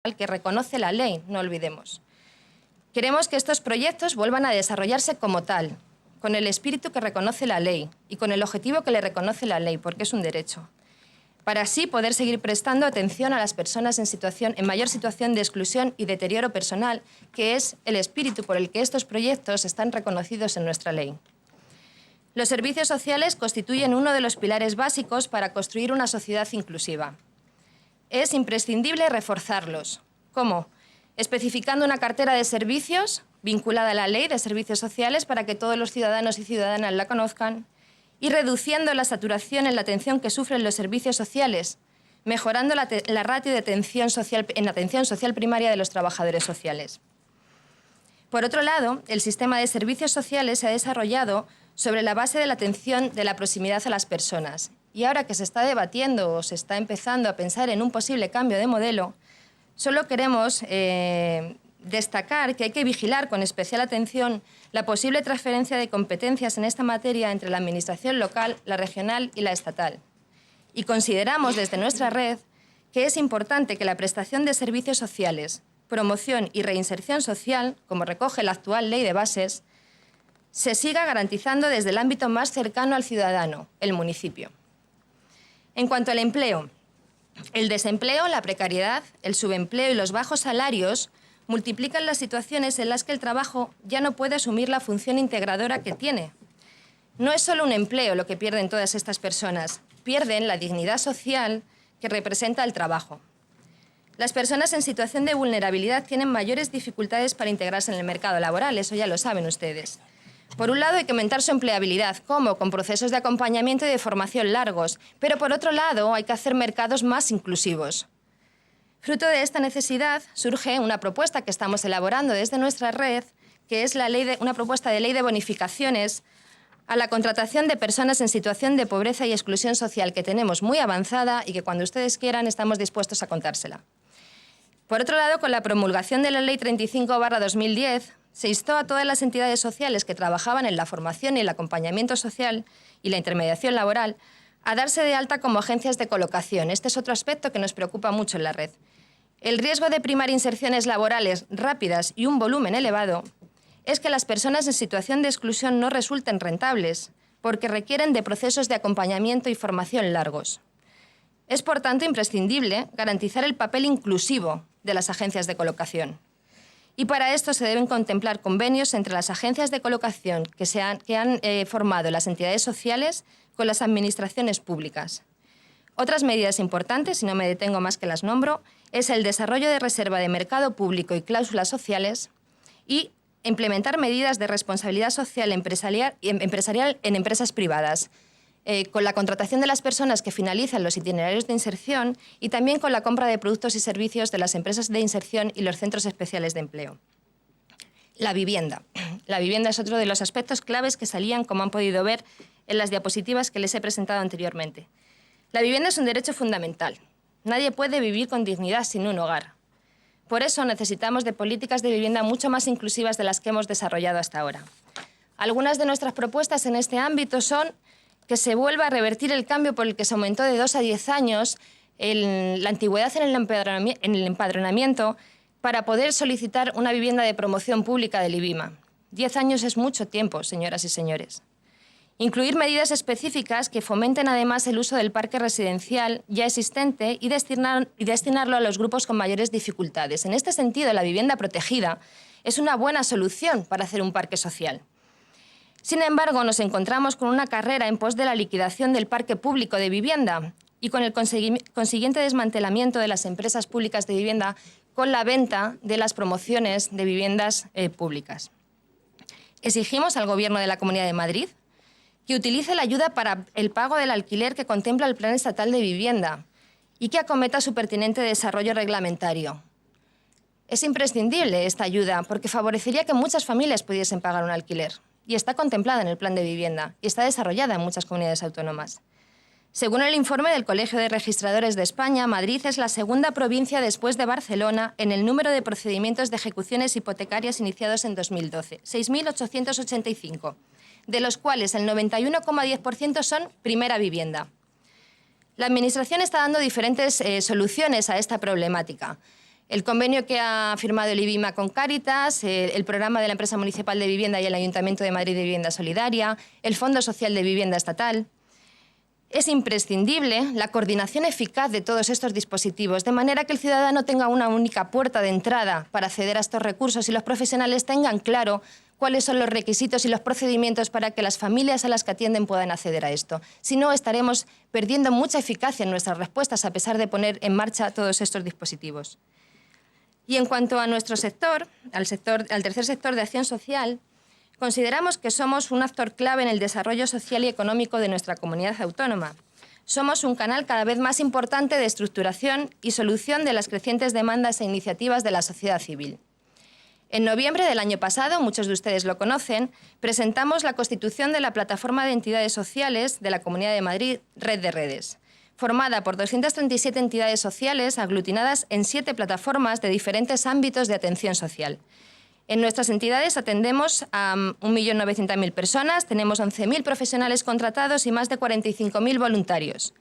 que reconoce la ley, no olvidemos. Queremos que estos proyectos vuelvan a desarrollarse como tal, con el espíritu que reconoce la ley y con el objetivo que le reconoce la ley, porque es un derecho, para así poder seguir prestando atención a las personas en mayor situación de exclusión y deterioro personal, que es el espíritu por el que estos proyectos están reconocidos en nuestra ley. Los servicios sociales constituyen uno de los pilares básicos para construir una sociedad inclusiva. Es imprescindible reforzarlos. ¿Cómo? Especificando una cartera de servicios vinculada a la Ley de Servicios Sociales para que todos los ciudadanos y ciudadanas la conozcan, y reduciendo la saturación en la atención que sufren los servicios sociales, mejorando la ratio de atención social, en atención social primaria de los trabajadores sociales. Por otro lado, el sistema de servicios sociales se ha desarrollado sobre la base de la atención de la proximidad a las personas. Y ahora que se está debatiendo o se está empezando a pensar en un posible cambio de modelo, solo queremos destacar que hay que vigilar con especial atención la posible transferencia de competencias en esta materia entre la administración local, la regional y la estatal. Y consideramos desde nuestra red que es importante que la prestación de servicios sociales, promoción y reinserción social, como recoge la actual Ley de Bases, se siga garantizando desde el ámbito más cercano al ciudadano, el municipio. En cuanto al empleo, el desempleo, la precariedad, el subempleo y los bajos salarios multiplican las situaciones en las que el trabajo ya no puede asumir la función integradora que tiene. No es solo un empleo lo que pierden todas estas personas, pierden la dignidad social que representa el trabajo. Las personas en situación de vulnerabilidad tienen mayores dificultades para integrarse en el mercado laboral, eso ya lo saben ustedes. Por un lado, hay que aumentar su empleabilidad, como con procesos de acompañamiento y de formación largos, pero por otro lado, hay que hacer mercados más inclusivos. Fruto de esta necesidad surge una propuesta que estamos elaborando desde nuestra red, que es una propuesta de ley de bonificaciones a la contratación de personas en situación de pobreza y exclusión social, que tenemos muy avanzada y que cuando ustedes quieran estamos dispuestos a contársela. Por otro lado, con la promulgación de la Ley 35/2010, se instó a todas las entidades sociales que trabajaban en la formación y el acompañamiento social y la intermediación laboral a darse de alta como agencias de colocación. Este es otro aspecto que nos preocupa mucho en la red. El riesgo de primar inserciones laborales rápidas y un volumen elevado es que las personas en situación de exclusión no resulten rentables, porque requieren de procesos de acompañamiento y formación largos. Es, por tanto, imprescindible garantizar el papel inclusivo de las agencias de colocación. Y para esto se deben contemplar convenios entre las agencias de colocación que han formado las entidades sociales con las administraciones públicas. Otras medidas importantes, y no me detengo más que las nombro, es el desarrollo de reserva de mercado público y cláusulas sociales y implementar medidas de responsabilidad social empresarial en empresas privadas, con la contratación de las personas que finalizan los itinerarios de inserción y también con la compra de productos y servicios de las empresas de inserción y los centros especiales de empleo. La vivienda. La vivienda es otro de los aspectos claves que salían, como han podido ver, en las diapositivas que les he presentado anteriormente. La vivienda es un derecho fundamental. Nadie puede vivir con dignidad sin un hogar. Por eso necesitamos de políticas de vivienda mucho más inclusivas de las que hemos desarrollado hasta ahora. Algunas de nuestras propuestas en este ámbito son que se vuelva a revertir el cambio por el que se aumentó de 2 a 10 años la antigüedad en el empadronamiento para poder solicitar una vivienda de promoción pública del IBIMA. 10 años es mucho tiempo, señoras y señores. Incluir medidas específicas que fomenten además el uso del parque residencial ya existente y destinarlo a los grupos con mayores dificultades. En este sentido, la vivienda protegida es una buena solución para hacer un parque social. Sin embargo, nos encontramos con una carrera en pos de la liquidación del parque público de vivienda y con el consiguiente desmantelamiento de las empresas públicas de vivienda con la venta de las promociones de viviendas públicas. Exigimos al Gobierno de la Comunidad de Madrid que utilice la ayuda para el pago del alquiler que contempla el Plan Estatal de Vivienda y que acometa su pertinente desarrollo reglamentario. Es imprescindible esta ayuda porque favorecería que muchas familias pudiesen pagar un alquiler y está contemplada en el Plan de Vivienda y está desarrollada en muchas comunidades autónomas. Según el informe del Colegio de Registradores de España, Madrid es la segunda provincia después de Barcelona en el número de procedimientos de ejecuciones hipotecarias iniciados en 2012, 6.885, de los cuales el 91,10% son primera vivienda. La Administración está dando diferentes soluciones a esta problemática. El convenio que ha firmado el IBIMA con Cáritas, el programa de la Empresa Municipal de Vivienda y el Ayuntamiento de Madrid de Vivienda Solidaria, el Fondo Social de Vivienda Estatal. Es imprescindible la coordinación eficaz de todos estos dispositivos, de manera que el ciudadano tenga una única puerta de entrada para acceder a estos recursos y los profesionales tengan claro cuáles son los requisitos y los procedimientos para que las familias a las que atienden puedan acceder a esto. Si no, estaremos perdiendo mucha eficacia en nuestras respuestas a pesar de poner en marcha todos estos dispositivos. Y en cuanto a nuestro sector, al tercer sector de acción social, consideramos que somos un actor clave en el desarrollo social y económico de nuestra comunidad autónoma. Somos un canal cada vez más importante de estructuración y solución de las crecientes demandas e iniciativas de la sociedad civil. En noviembre del año pasado, muchos de ustedes lo conocen, presentamos la constitución de la Plataforma de Entidades Sociales de la Comunidad de Madrid, Red de Redes, formada por 237 entidades sociales aglutinadas en 7 plataformas de diferentes ámbitos de atención social. En nuestras entidades atendemos a 1.900.000 personas, tenemos 11.000 profesionales contratados y más de 45.000 voluntarios.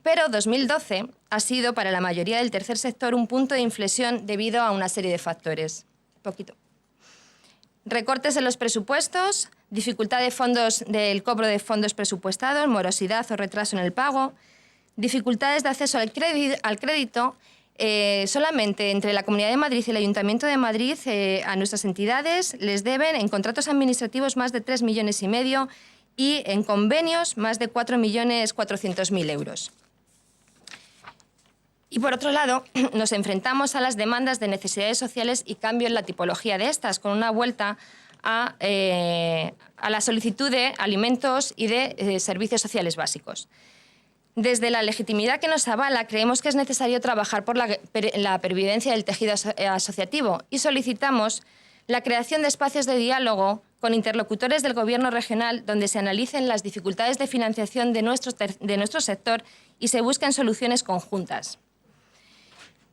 Pero 2012 ha sido para la mayoría del tercer sector un punto de inflexión debido a una serie de factores. Recortes en los presupuestos, dificultad de fondos del cobro de fondos presupuestados, morosidad o retraso en el pago, dificultades de acceso al crédito. Solamente entre la Comunidad de Madrid y el Ayuntamiento de Madrid a nuestras entidades les deben en contratos administrativos más de 3,5 millones y en convenios más de 4,400,000 euros. Y por otro lado, nos enfrentamos a las demandas de necesidades sociales y cambio en la tipología de estas, con una vuelta a la solicitud de alimentos y de servicios sociales básicos. Desde la legitimidad que nos avala, creemos que es necesario trabajar por la pervivencia del tejido asociativo y solicitamos la creación de espacios de diálogo con interlocutores del Gobierno regional donde se analicen las dificultades de financiación de nuestro sector y se busquen soluciones conjuntas.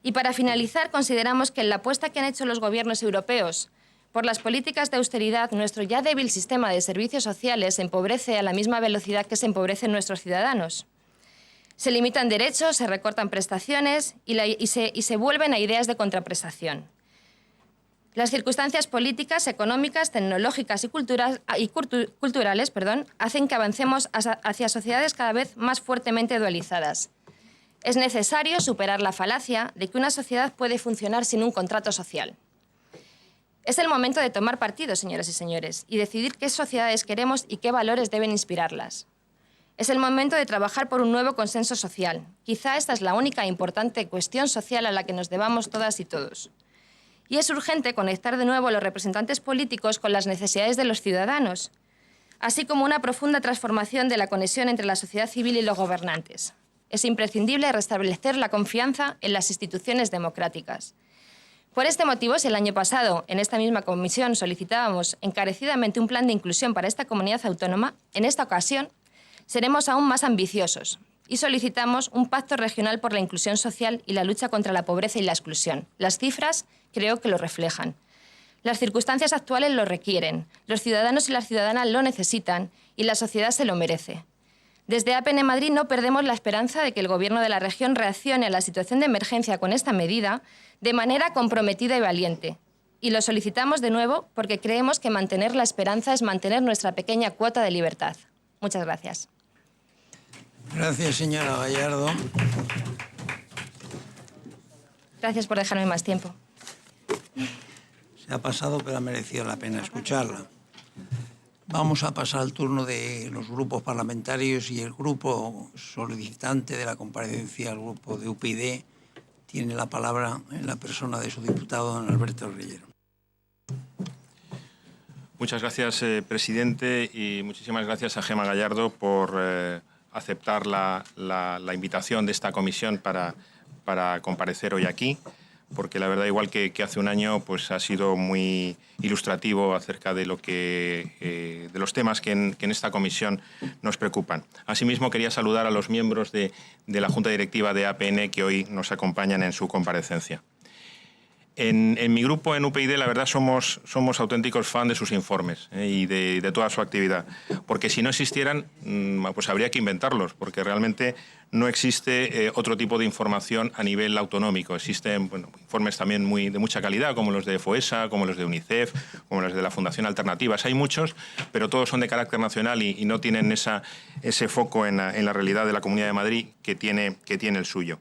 Y para finalizar, consideramos que en la apuesta que han hecho los gobiernos europeos por las políticas de austeridad, nuestro ya débil sistema de servicios sociales se empobrece a la misma velocidad que se empobrecen nuestros ciudadanos. Se limitan derechos, se recortan prestaciones y se vuelven a ideas de contraprestación. Las circunstancias políticas, económicas, tecnológicas y culturales hacen que avancemos hacia sociedades cada vez más fuertemente dualizadas. Es necesario superar la falacia de que una sociedad puede funcionar sin un contrato social. Es el momento de tomar partido, señoras y señores, y decidir qué sociedades queremos y qué valores deben inspirarlas. Es el momento de trabajar por un nuevo consenso social. Quizá esta es la única e importante cuestión social a la que nos debamos todas y todos. Y es urgente conectar de nuevo a los representantes políticos con las necesidades de los ciudadanos, así como una profunda transformación de la conexión entre la sociedad civil y los gobernantes. Es imprescindible restablecer la confianza en las instituciones democráticas. Por este motivo, si el año pasado en esta misma comisión solicitábamos encarecidamente un plan de inclusión para esta comunidad autónoma, en esta ocasión seremos aún más ambiciosos y solicitamos un pacto regional por la inclusión social y la lucha contra la pobreza y la exclusión. Las cifras creo que lo reflejan. Las circunstancias actuales lo requieren, los ciudadanos y las ciudadanas lo necesitan y la sociedad se lo merece. Desde APN Madrid no perdemos la esperanza de que el Gobierno de la región reaccione a la situación de emergencia con esta medida de manera comprometida y valiente. Y lo solicitamos de nuevo porque creemos que mantener la esperanza es mantener nuestra pequeña cuota de libertad. Muchas gracias. Gracias, señora Gallardo. Gracias por dejarme más tiempo. Se ha pasado, pero ha merecido la pena escucharla. Vamos a pasar al turno de los grupos parlamentarios y el grupo solicitante de la comparecencia, el grupo de UPyD, tiene la palabra en la persona de su diputado, don Alberto Reyero. Muchas gracias, presidente, y muchísimas gracias a Gemma Gallardo por aceptar la invitación de esta comisión para comparecer hoy aquí, porque la verdad, igual que hace un año, pues ha sido muy ilustrativo acerca de de los temas que en esta comisión nos preocupan. Asimismo, quería saludar a los miembros de la Junta Directiva de APN que hoy nos acompañan en su comparecencia. En mi grupo, en UPyD, la verdad somos auténticos fans de sus informes y de toda su actividad. Porque si no existieran, pues habría que inventarlos, porque realmente no existe otro tipo de información a nivel autonómico. Existen informes también de mucha calidad, como los de FOESA, como los de UNICEF, como los de la Fundación Alternativas. Hay muchos, pero todos son de carácter nacional y no tienen ese foco en la realidad de la Comunidad de Madrid que tiene el suyo.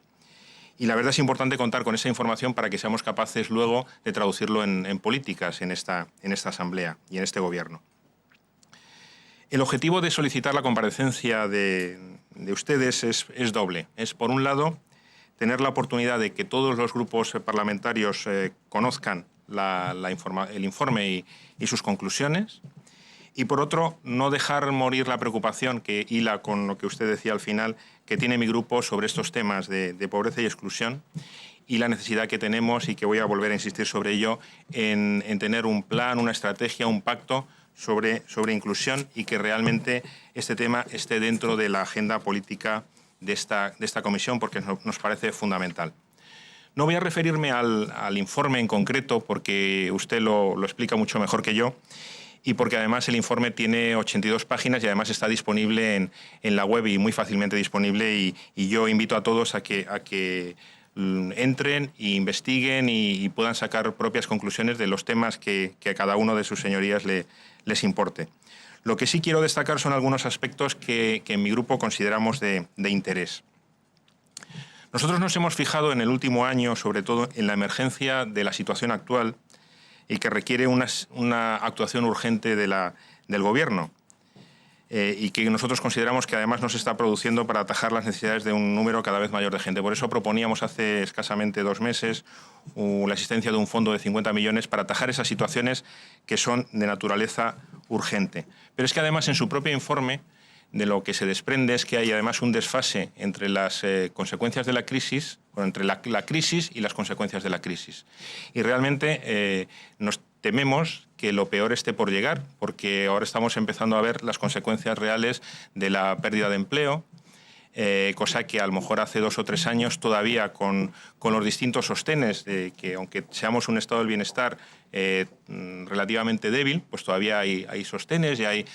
Y la verdad es importante contar con esa información para que seamos capaces luego de traducirlo en políticas en esta Asamblea y en este Gobierno. El objetivo de solicitar la comparecencia de ustedes es doble. Es, por un lado, tener la oportunidad de que todos los grupos parlamentarios conozcan el informe y sus conclusiones. Y, por otro, no dejar morir la preocupación que hila con lo que usted decía al final, que tiene mi grupo sobre estos temas de pobreza y exclusión y la necesidad que tenemos, y que voy a volver a insistir sobre ello, en tener un plan, una estrategia, un pacto sobre inclusión y que realmente este tema esté dentro de la agenda política de esta comisión, porque nos parece fundamental. No voy a referirme al informe en concreto porque usted lo explica mucho mejor que yo, y porque además el informe tiene 82 páginas y además está disponible en la web y muy fácilmente disponible, y yo invito a todos a que entren e investiguen y puedan sacar propias conclusiones de los temas que a cada uno de sus señorías les importe. Lo que sí quiero destacar son algunos aspectos que en mi grupo consideramos de interés. Nosotros nos hemos fijado en el último año, sobre todo, en la emergencia de la situación actual y que requiere una actuación urgente del Gobierno, y que nosotros consideramos que además no se está produciendo para atajar las necesidades de un número cada vez mayor de gente. Por eso proponíamos hace escasamente 2 meses la existencia de un fondo de 50 millones para atajar esas situaciones que son de naturaleza urgente. Pero es que además en su propio informe de lo que se desprende es que hay además un desfase entre las consecuencias de la crisis, entre la crisis y las consecuencias de la crisis. Y realmente nos tememos que lo peor esté por llegar, porque ahora estamos empezando a ver las consecuencias reales de la pérdida de empleo, cosa que a lo mejor hace 2 o 3 años todavía con los distintos sostenes, de que aunque seamos un estado del bienestar relativamente débil, pues todavía hay sostenes y hay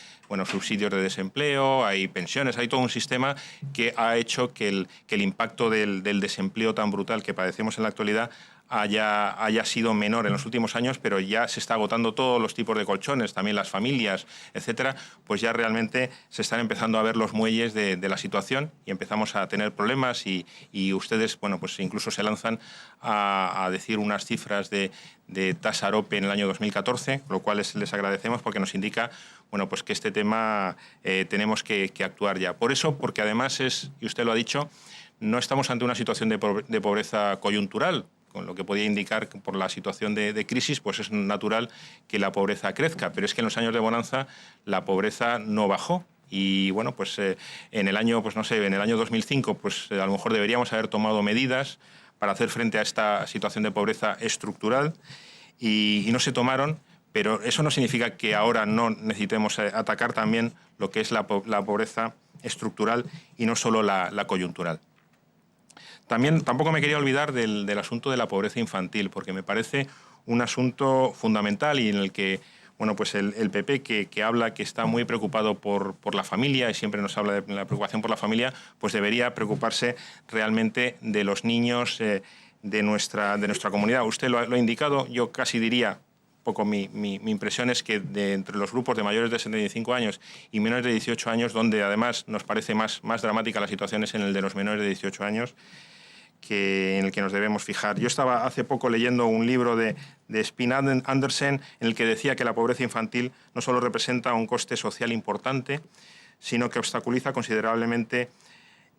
subsidios de desempleo, hay pensiones, hay todo un sistema que ha hecho que el impacto del desempleo tan brutal que padecemos en la actualidad haya sido menor en los últimos años, pero ya se está agotando todos los tipos de colchones, también las familias, etcétera, pues ya realmente se están empezando a ver los muelles de la situación y empezamos a tener problemas y ustedes, pues incluso se lanzan a decir unas cifras de tasa AROPE en el año 2014, lo cual les agradecemos porque nos indica pues que este tema tenemos que actuar ya. Por eso, porque además y usted lo ha dicho, no estamos ante una situación de pobreza coyuntural, con lo que podía indicar que por la situación de crisis, pues es natural que la pobreza crezca. Pero es que en los años de bonanza la pobreza no bajó. Y pues en el año, en el año 2005, pues a lo mejor deberíamos haber tomado medidas para hacer frente a esta situación de pobreza estructural y no se tomaron. Pero eso no significa que ahora no necesitemos atacar también lo que es la pobreza estructural y no solo la coyuntural. Tampoco me quería olvidar del asunto de la pobreza infantil, porque me parece un asunto fundamental y en el que el PP que habla que está muy preocupado por la familia y siempre nos habla de la preocupación por la familia, pues debería preocuparse realmente de los niños de nuestra comunidad. Usted lo ha indicado, yo casi diría, mi impresión es que entre los grupos de mayores de 75 años y menores de 18 años, donde además nos parece más dramática la situación es en el de los menores de 18 años, en el que nos debemos fijar. Yo estaba hace poco leyendo un libro de Spin Andersen en el que decía que la pobreza infantil no solo representa un coste social importante, sino que obstaculiza considerablemente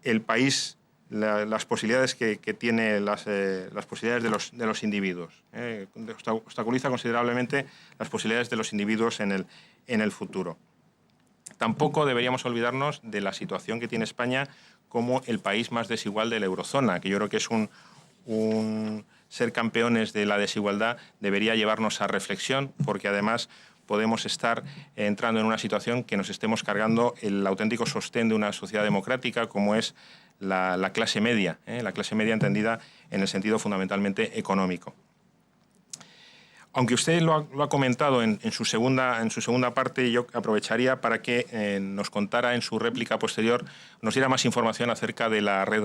el país, las posibilidades que tiene las posibilidades de los individuos. Obstaculiza considerablemente las posibilidades de los individuos en el futuro. Tampoco deberíamos olvidarnos de la situación que tiene España como el país más desigual de la eurozona, que yo creo que es ser campeones de la desigualdad debería llevarnos a reflexión, porque además podemos estar entrando en una situación que nos estemos cargando el auténtico sostén de una sociedad democrática como es la clase media entendida en el sentido fundamentalmente económico. Aunque usted lo ha comentado en su segunda parte, yo aprovecharía para que nos contara en su réplica posterior, nos diera más información acerca de la red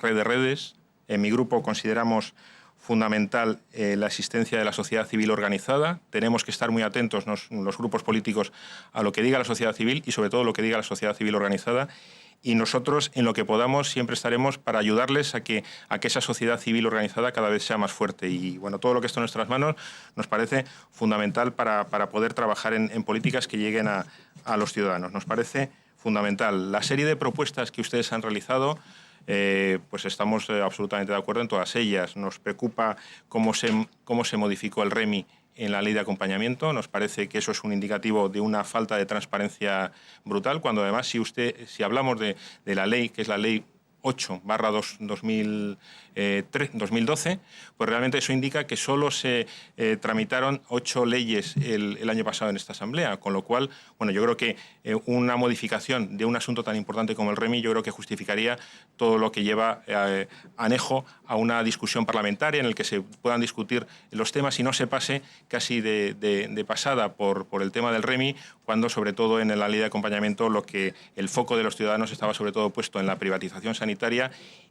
de redes. En mi grupo consideramos fundamental la existencia de la sociedad civil organizada. Tenemos que estar muy atentos los grupos políticos a lo que diga la sociedad civil y sobre todo lo que diga la sociedad civil organizada. Y nosotros, en lo que podamos, siempre estaremos para ayudarles a que esa sociedad civil organizada cada vez sea más fuerte. Y bueno, todo lo que está en nuestras manos nos parece fundamental para poder trabajar en políticas que lleguen a los ciudadanos. Nos parece fundamental. La serie de propuestas que ustedes han realizado, pues estamos absolutamente de acuerdo en todas ellas. Nos preocupa cómo se modificó el REMI en la ley de acompañamiento. Nos parece que eso es un indicativo de una falta de transparencia brutal, cuando además si hablamos de la ley, que es la ley 8/2012, pues realmente eso indica que solo se tramitaron 8 leyes el año pasado en esta Asamblea, con lo cual, bueno, yo creo que una modificación de un asunto tan importante como el REMI, yo creo que justificaría todo lo que lleva anejo a una discusión parlamentaria en el que se puedan discutir los temas y no se pase casi de pasada por el tema del REMI, cuando sobre todo en la ley de acompañamiento el foco de los ciudadanos estaba sobre todo puesto en la privatización sanitaria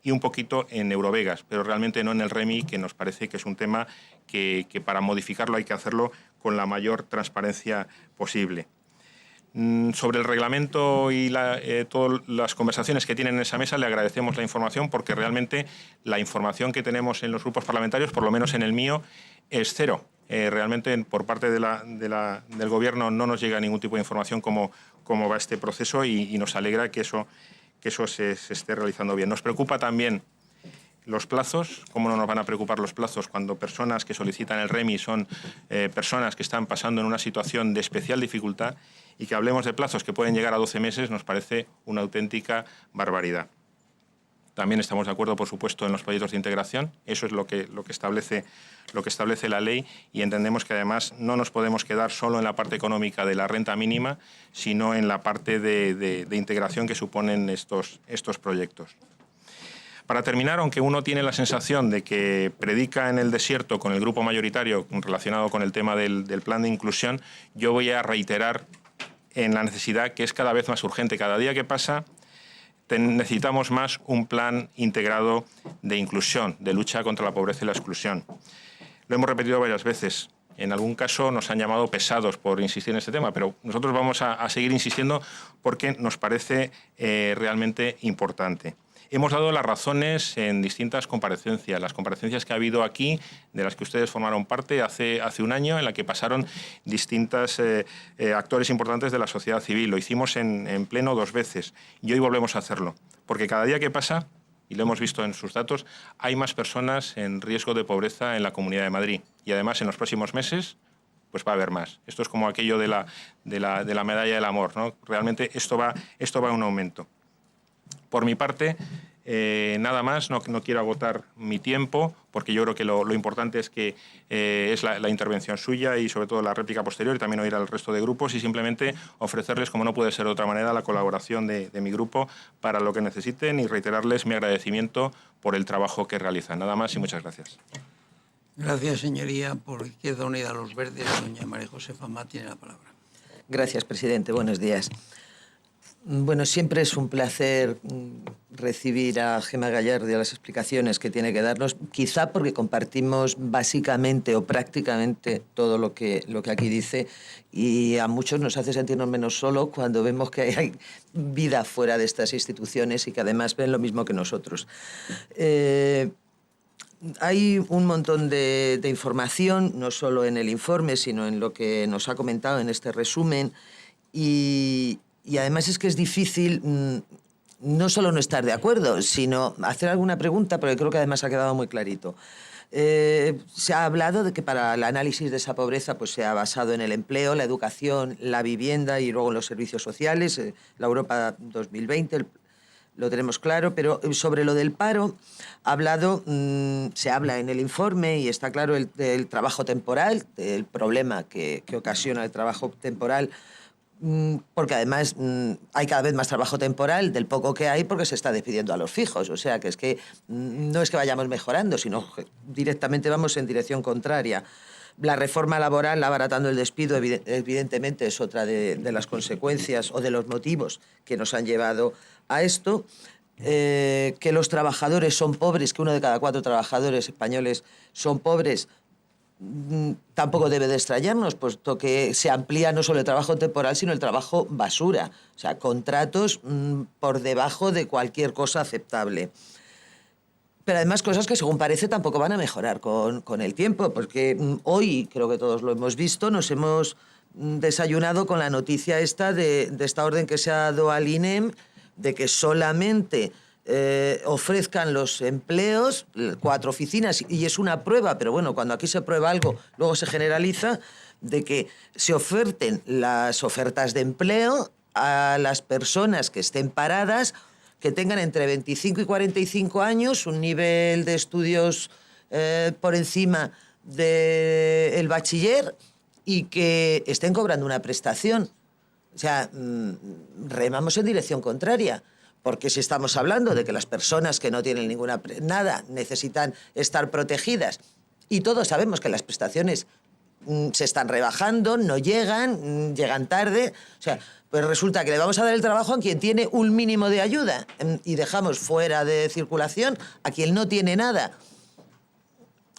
y un poquito en Eurovegas, pero realmente no en el REMI, que nos parece que es un tema que para modificarlo hay que hacerlo con la mayor transparencia posible. Sobre el reglamento y todas las conversaciones que tienen en esa mesa, le agradecemos la información, porque realmente la información que tenemos en los grupos parlamentarios, por lo menos en el mío, es cero. Realmente por parte del Gobierno no nos llega ningún tipo de información cómo va este proceso y nos alegra que eso se esté realizando bien. Nos preocupa también los plazos. ¿Cómo no nos van a preocupar los plazos cuando personas que solicitan el REMI son personas que están pasando en una situación de especial dificultad? Y que hablemos de plazos que pueden llegar a 12 meses nos parece una auténtica barbaridad. También estamos de acuerdo, por supuesto, en los proyectos de integración. Eso es lo que establece la ley, y entendemos que además no nos podemos quedar solo en la parte económica de la renta mínima, sino en la parte de integración que suponen estos proyectos. Para terminar, aunque uno tiene la sensación de que predica en el desierto con el grupo mayoritario relacionado con el tema del plan de inclusión, yo voy a reiterar en la necesidad, que es cada vez más urgente. Cada día que pasa necesitamos más un plan integrado de inclusión, de lucha contra la pobreza y la exclusión. Lo hemos repetido varias veces. En algún caso nos han llamado pesados por insistir en este tema, pero nosotros vamos a seguir insistiendo porque nos parece realmente importante. Hemos dado las razones en distintas comparecencias, las comparecencias que ha habido aquí, de las que ustedes formaron parte hace un año, en la que pasaron distintos actores importantes de la sociedad civil. Lo hicimos en pleno 2 veces y hoy volvemos a hacerlo, porque cada día que pasa, y lo hemos visto en sus datos, hay más personas en riesgo de pobreza en la Comunidad de Madrid. Y además en los próximos meses pues va a haber más. Esto es como aquello de la medalla del amor, ¿no? Realmente esto va en un aumento. Por mi parte, nada más, no quiero agotar mi tiempo, porque yo creo que lo importante es que es la intervención suya y sobre todo la réplica posterior, y también oír al resto de grupos, y simplemente ofrecerles, como no puede ser de otra manera, la colaboración de mi grupo para lo que necesiten, y reiterarles mi agradecimiento por el trabajo que realizan. Nada más y muchas gracias. Gracias, señoría. Por Izquierda Unida, Los Verdes, doña María Josefa Amat tiene la palabra. Gracias, presidente. Buenos días. Bueno, siempre es un placer recibir a Gemma Gallardo y a las explicaciones que tiene que darnos, quizá porque compartimos básicamente o prácticamente todo lo que aquí dice, y a muchos nos hace sentirnos menos solos cuando vemos que hay vida fuera de estas instituciones y que además ven lo mismo que nosotros. Hay un montón de información, no solo en el informe, sino en lo que nos ha comentado en este resumen, y además es que es difícil no solo no estar de acuerdo, sino hacer alguna pregunta, porque creo que además ha quedado muy clarito. Se ha hablado de que para el análisis de esa pobreza pues se ha basado en el empleo, la educación, la vivienda y luego en los servicios sociales, la Europa 2020, lo tenemos claro, pero sobre lo del paro se habla en el informe y está claro el trabajo temporal, el problema que ocasiona el trabajo temporal, porque además hay cada vez más trabajo temporal del poco que hay, porque se está despidiendo a los fijos. O sea, que no es que vayamos mejorando, sino que directamente vamos en dirección contraria. La reforma laboral, abaratando el despido, evidentemente es otra de las consecuencias o de los motivos que nos han llevado a esto. Que los trabajadores son pobres, que 1 de cada 4 trabajadores españoles son pobres, tampoco debe de extrañarnos, puesto que se amplía no solo el trabajo temporal, sino el trabajo basura. O sea, contratos por debajo de cualquier cosa aceptable. Pero además cosas que, según parece, tampoco van a mejorar con el tiempo, porque hoy, creo que todos lo hemos visto, nos hemos desayunado con la noticia esta de esta orden que se ha dado al INEM, de que solamente ofrezcan los empleos 4 oficinas, y es una prueba, pero bueno, cuando aquí se prueba algo, luego se generaliza, de que se oferten las ofertas de empleo a las personas que estén paradas, que tengan entre 25 y 45 años, un nivel de estudios por encima del bachiller y que estén cobrando una prestación. O sea, remamos en dirección contraria, porque si estamos hablando de que las personas que no tienen nada necesitan estar protegidas, y todos sabemos que las prestaciones se están rebajando, no llegan, llegan tarde, o sea, pues resulta que le vamos a dar el trabajo a quien tiene un mínimo de ayuda y dejamos fuera de circulación a quien no tiene nada.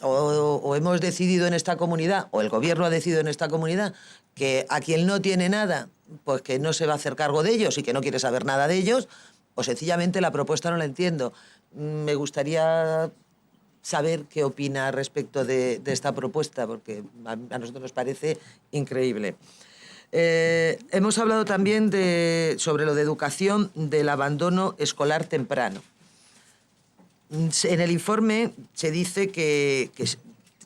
O hemos decidido en esta comunidad, o el gobierno ha decidido en esta comunidad, que a quien no tiene nada, pues que no se va a hacer cargo de ellos y que no quiere saber nada de ellos, o sencillamente la propuesta no la entiendo. Me gustaría saber qué opina respecto de esta propuesta, porque a nosotros nos parece increíble. Hemos hablado también sobre lo de educación, del abandono escolar temprano. En el informe se dice que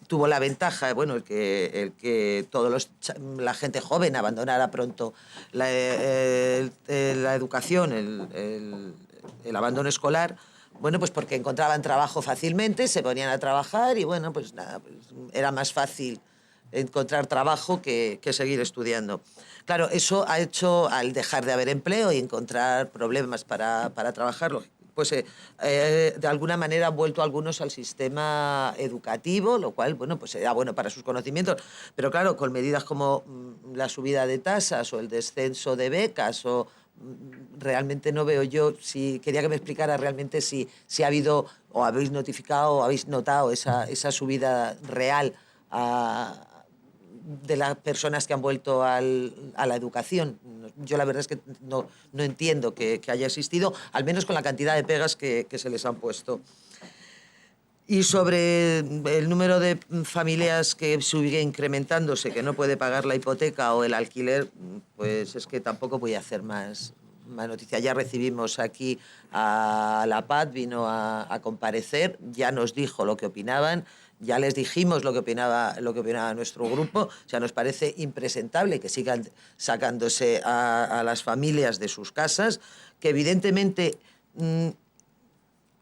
tuvo la ventaja, bueno, el que la gente joven abandonara pronto la educación, el abandono escolar, bueno, pues porque encontraban trabajo fácilmente, se ponían a trabajar y, bueno, pues nada, pues era más fácil encontrar trabajo que seguir estudiando. Claro, eso ha hecho, al dejar de haber empleo y encontrar problemas para trabajarlo, pues de alguna manera han vuelto algunos al sistema educativo, lo cual, bueno, pues era bueno para sus conocimientos, pero claro, con medidas como la subida de tasas o el descenso de becas, o realmente no veo yo, quería que me explicara realmente si ha habido, o habéis notificado, o habéis notado esa subida real de las personas que han vuelto a la educación. Yo la verdad es que no entiendo que haya existido, al menos con la cantidad de pegas que se les han puesto. Y sobre el número de familias que sigue incrementándose, que no puede pagar la hipoteca o el alquiler, pues es que tampoco voy a hacer más noticia. Ya recibimos aquí a la PAD, vino a comparecer, ya nos dijo lo que opinaban. Ya les dijimos lo que opinaba nuestro grupo. O sea, nos parece impresentable que sigan sacándose a las familias de sus casas, que evidentemente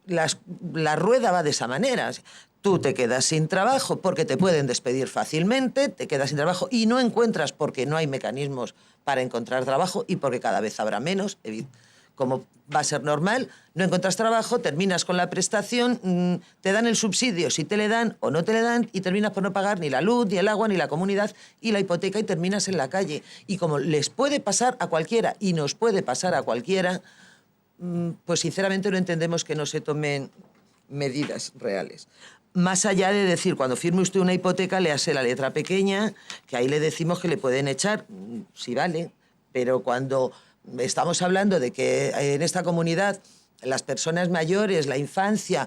la rueda va de esa manera. Tú te quedas sin trabajo porque te pueden despedir fácilmente, te quedas sin trabajo y no encuentras porque no hay mecanismos para encontrar trabajo y porque cada vez habrá menos, como va a ser normal, no encuentras trabajo, terminas con la prestación, te dan el subsidio si te le dan o no te le dan y terminas por no pagar ni la luz, ni el agua, ni la comunidad y la hipoteca y terminas en la calle. Y como les puede pasar a cualquiera y nos puede pasar a cualquiera, pues sinceramente no entendemos que no se tomen medidas reales. Más allá de decir, cuando firme usted una hipoteca, léase la letra pequeña, que ahí le decimos que le pueden echar, sí vale, pero cuando estamos hablando de que en esta comunidad las personas mayores, la infancia,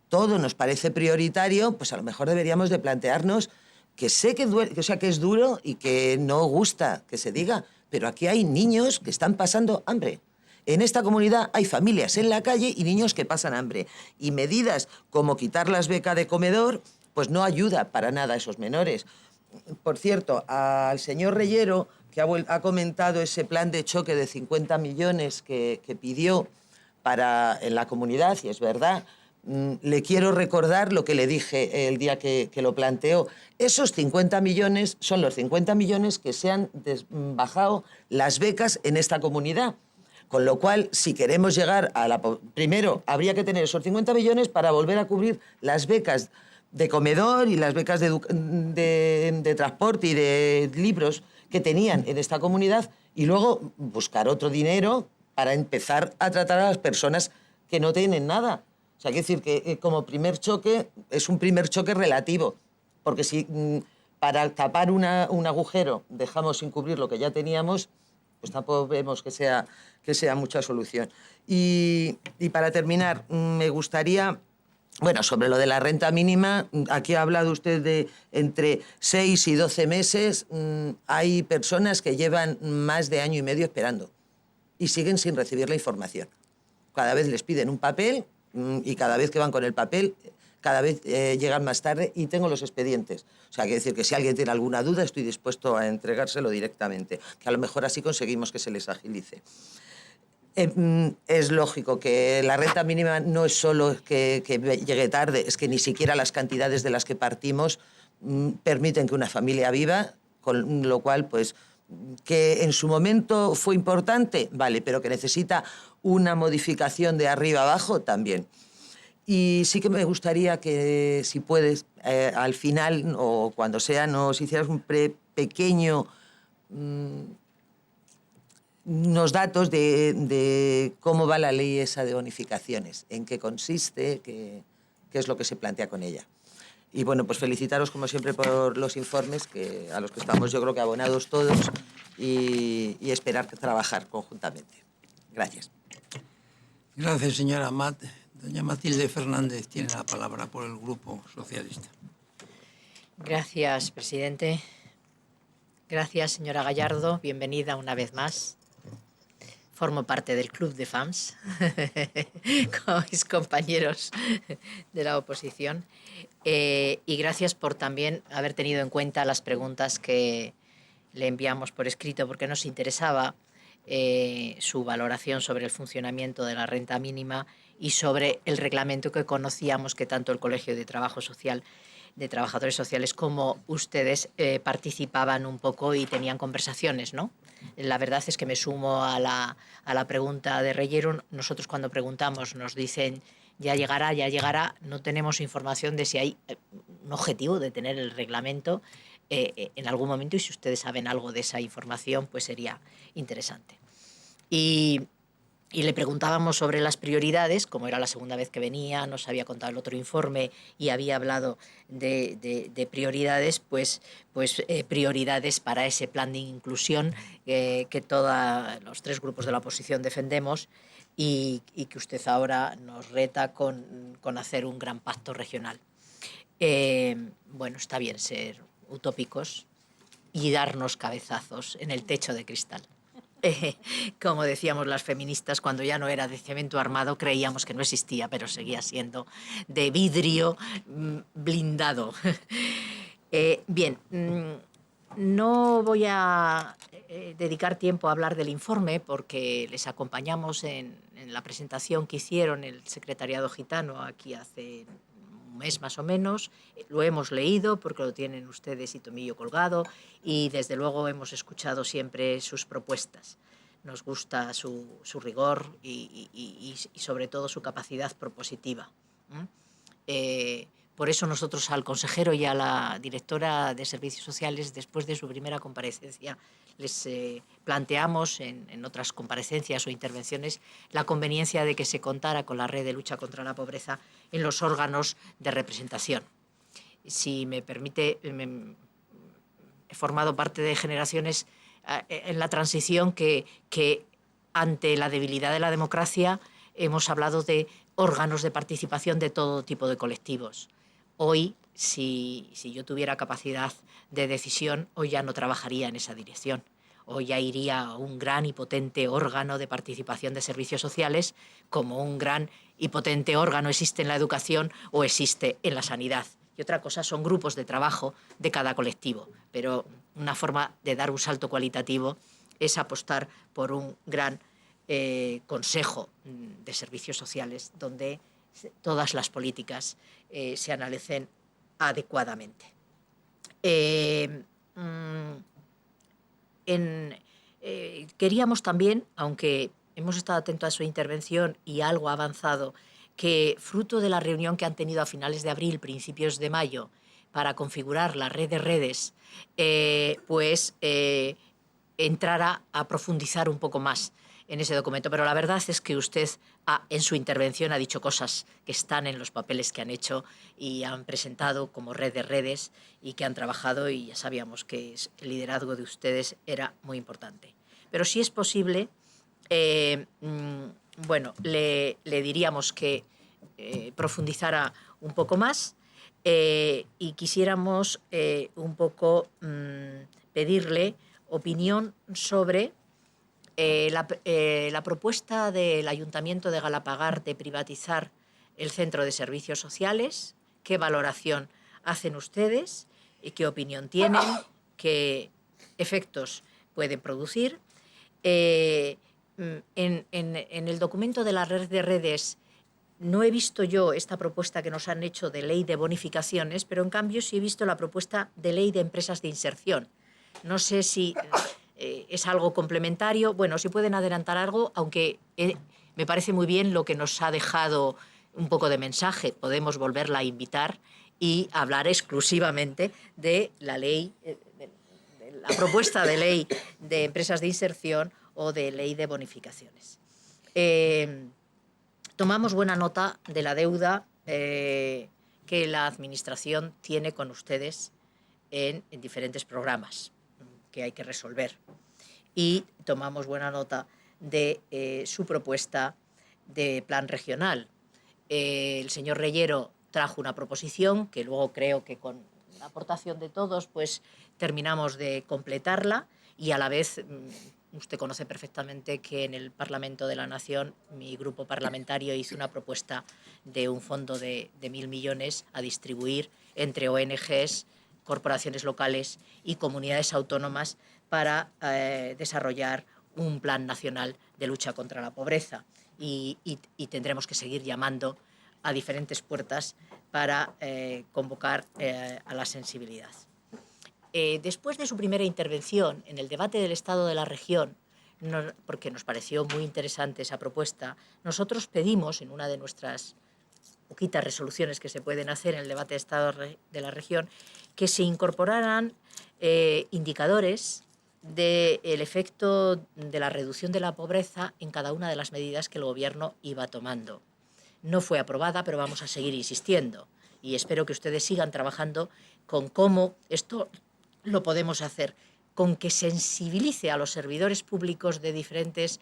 todo nos parece prioritario, pues a lo mejor deberíamos de plantearnos que sé que duele, o sea, que es duro y que no gusta que se diga, pero aquí hay niños que están pasando hambre. En esta comunidad hay familias en la calle y niños que pasan hambre. Y medidas como quitar las becas de comedor, pues no ayuda para nada a esos menores. Por cierto, al señor Reyero, que ha comentado ese plan de choque de 50 millones que pidió en la comunidad, y es verdad, le quiero recordar lo que le dije el día que lo planteó. Esos 50 millones son los 50 millones que se han bajado las becas en esta comunidad. Con lo cual, si queremos llegar primero, habría que tener esos 50 millones para volver a cubrir las becas de comedor y las becas de transporte y de libros que tenían en esta comunidad, y luego buscar otro dinero para empezar a tratar a las personas que no tienen nada. O sea, hay que decir que como primer choque es un primer choque relativo, porque si para tapar un agujero dejamos sin cubrir lo que ya teníamos, pues tampoco vemos que sea mucha solución. Y para terminar, me gustaría... Bueno, sobre lo de la renta mínima, aquí ha hablado usted de entre 6 y 12 meses. Hay personas que llevan más de año y medio esperando y siguen sin recibir la información. Cada vez les piden un papel y cada vez que van con el papel, cada vez llegan más tarde y tengo los expedientes. O sea, quiere decir que si alguien tiene alguna duda, estoy dispuesto a entregárselo directamente, que a lo mejor así conseguimos que se les agilice. Es lógico que la renta mínima no es solo que llegue tarde, es que ni siquiera las cantidades de las que partimos permiten que una familia viva, con lo cual, pues, que en su momento fue importante, vale, pero que necesita una modificación de arriba abajo también. Y sí que me gustaría que, si puedes, al final o cuando sea, nos hicieras un pequeño... unos datos de cómo va la ley esa de bonificaciones, en qué consiste, qué es lo que se plantea con ella. Y bueno, pues felicitaros como siempre por los informes, a los que estamos yo creo que abonados todos, y esperar trabajar conjuntamente. Gracias. Gracias, señora Amat. Doña Matilde Fernández tiene la palabra por el Grupo Socialista. Gracias, presidente. Gracias, señora Gallardo. Bienvenida una vez más. Formo parte del club de fans con mis compañeros de la oposición. Y gracias por también haber tenido en cuenta las preguntas que le enviamos por escrito, porque nos interesaba su valoración sobre el funcionamiento de la renta mínima y sobre el reglamento que conocíamos que tanto el Colegio de Trabajo Social, de Trabajadores Sociales, como ustedes participaban un poco y tenían conversaciones, ¿no? La verdad es que me sumo a la pregunta de Reyero. Nosotros cuando preguntamos nos dicen ya llegará, no tenemos información de si hay un objetivo de tener el reglamento en algún momento, y si ustedes saben algo de esa información, pues sería interesante. Y le preguntábamos sobre las prioridades, como era la segunda vez que venía, nos había contado el otro informe y había hablado de prioridades, pues prioridades para ese plan de inclusión que todos los tres grupos de la oposición defendemos, y que usted ahora nos reta con hacer un gran pacto regional. Bueno, está bien ser utópicos y darnos cabezazos en el techo de cristal. Como decíamos las feministas, cuando ya no era de cemento armado, creíamos que no existía, pero seguía siendo de vidrio blindado. Bien, no voy a dedicar tiempo a hablar del informe, porque les acompañamos en la presentación que hicieron el secretariado gitano aquí hace un mes más o menos. Lo hemos leído porque lo tienen ustedes y tomillo colgado, y desde luego hemos escuchado siempre sus propuestas. Nos gusta su rigor y sobre todo su capacidad propositiva. Por eso nosotros al consejero y a la directora de Servicios Sociales, después de su primera comparecencia, les planteamos en otras comparecencias o intervenciones la conveniencia de que se contara con la red de lucha contra la pobreza en los órganos de representación. Si me permite, he formado parte de generaciones en la transición que ante la debilidad de la democracia hemos hablado de órganos de participación de todo tipo de colectivos. Hoy, si yo tuviera capacidad de decisión, hoy ya no trabajaría en esa dirección. Hoy ya iría a un gran y potente órgano de participación de servicios sociales, como un gran y potente órgano existe en la educación o existe en la sanidad. Y otra cosa son grupos de trabajo de cada colectivo. Pero una forma de dar un salto cualitativo es apostar por un gran consejo de servicios sociales donde todas las políticas se analicen adecuadamente. Queríamos también, aunque hemos estado atentos a su intervención y algo ha avanzado que fruto de la reunión que han tenido a finales de abril, principios de mayo, para configurar la red de redes, entrara a profundizar un poco más en ese documento. Pero la verdad es que usted en su intervención ha dicho cosas que están en los papeles que han hecho y han presentado como red de redes y que han trabajado, y ya sabíamos que el liderazgo de ustedes era muy importante. Pero si es posible, bueno, le diríamos que profundizara un poco más y quisiéramos un poco pedirle opinión sobre la propuesta del Ayuntamiento de Galapagar de privatizar el Centro de Servicios Sociales. ¿Qué valoración hacen ustedes? ¿Y qué opinión tienen? ¿Qué efectos pueden producir? En el documento de la red de redes no he visto yo esta propuesta que nos han hecho de ley de bonificaciones, pero en cambio sí he visto la propuesta de ley de empresas de inserción. No sé si es algo complementario. Bueno, si pueden adelantar algo, aunque me parece muy bien lo que nos ha dejado un poco de mensaje. Podemos volverla a invitar y hablar exclusivamente de la ley, de la propuesta de ley de empresas de inserción o de ley de bonificaciones. Tomamos buena nota de la deuda que la Administración tiene con ustedes en diferentes programas que hay que resolver. Y tomamos buena nota de su propuesta de plan regional. El señor Reyero trajo una proposición que luego creo que con la aportación de todos pues terminamos de completarla, y a la vez usted conoce perfectamente que en el Parlamento de la Nación mi grupo parlamentario hizo una propuesta de un fondo de 1.000 millones a distribuir entre ONGs, corporaciones locales y comunidades autónomas para desarrollar un plan nacional de lucha contra la pobreza. Y tendremos que seguir llamando a diferentes puertas para convocar a la sensibilidad. Después de su primera intervención en el debate del Estado de la región, porque nos pareció muy interesante esa propuesta, nosotros pedimos en una de nuestras poquitas resoluciones que se pueden hacer en el debate del Estado de la región que se incorporaran indicadores del efecto de la reducción de la pobreza en cada una de las medidas que el Gobierno iba tomando. No fue aprobada, pero vamos a seguir insistiendo y espero que ustedes sigan trabajando con cómo esto lo podemos hacer, con que sensibilice a los servidores públicos de diferentes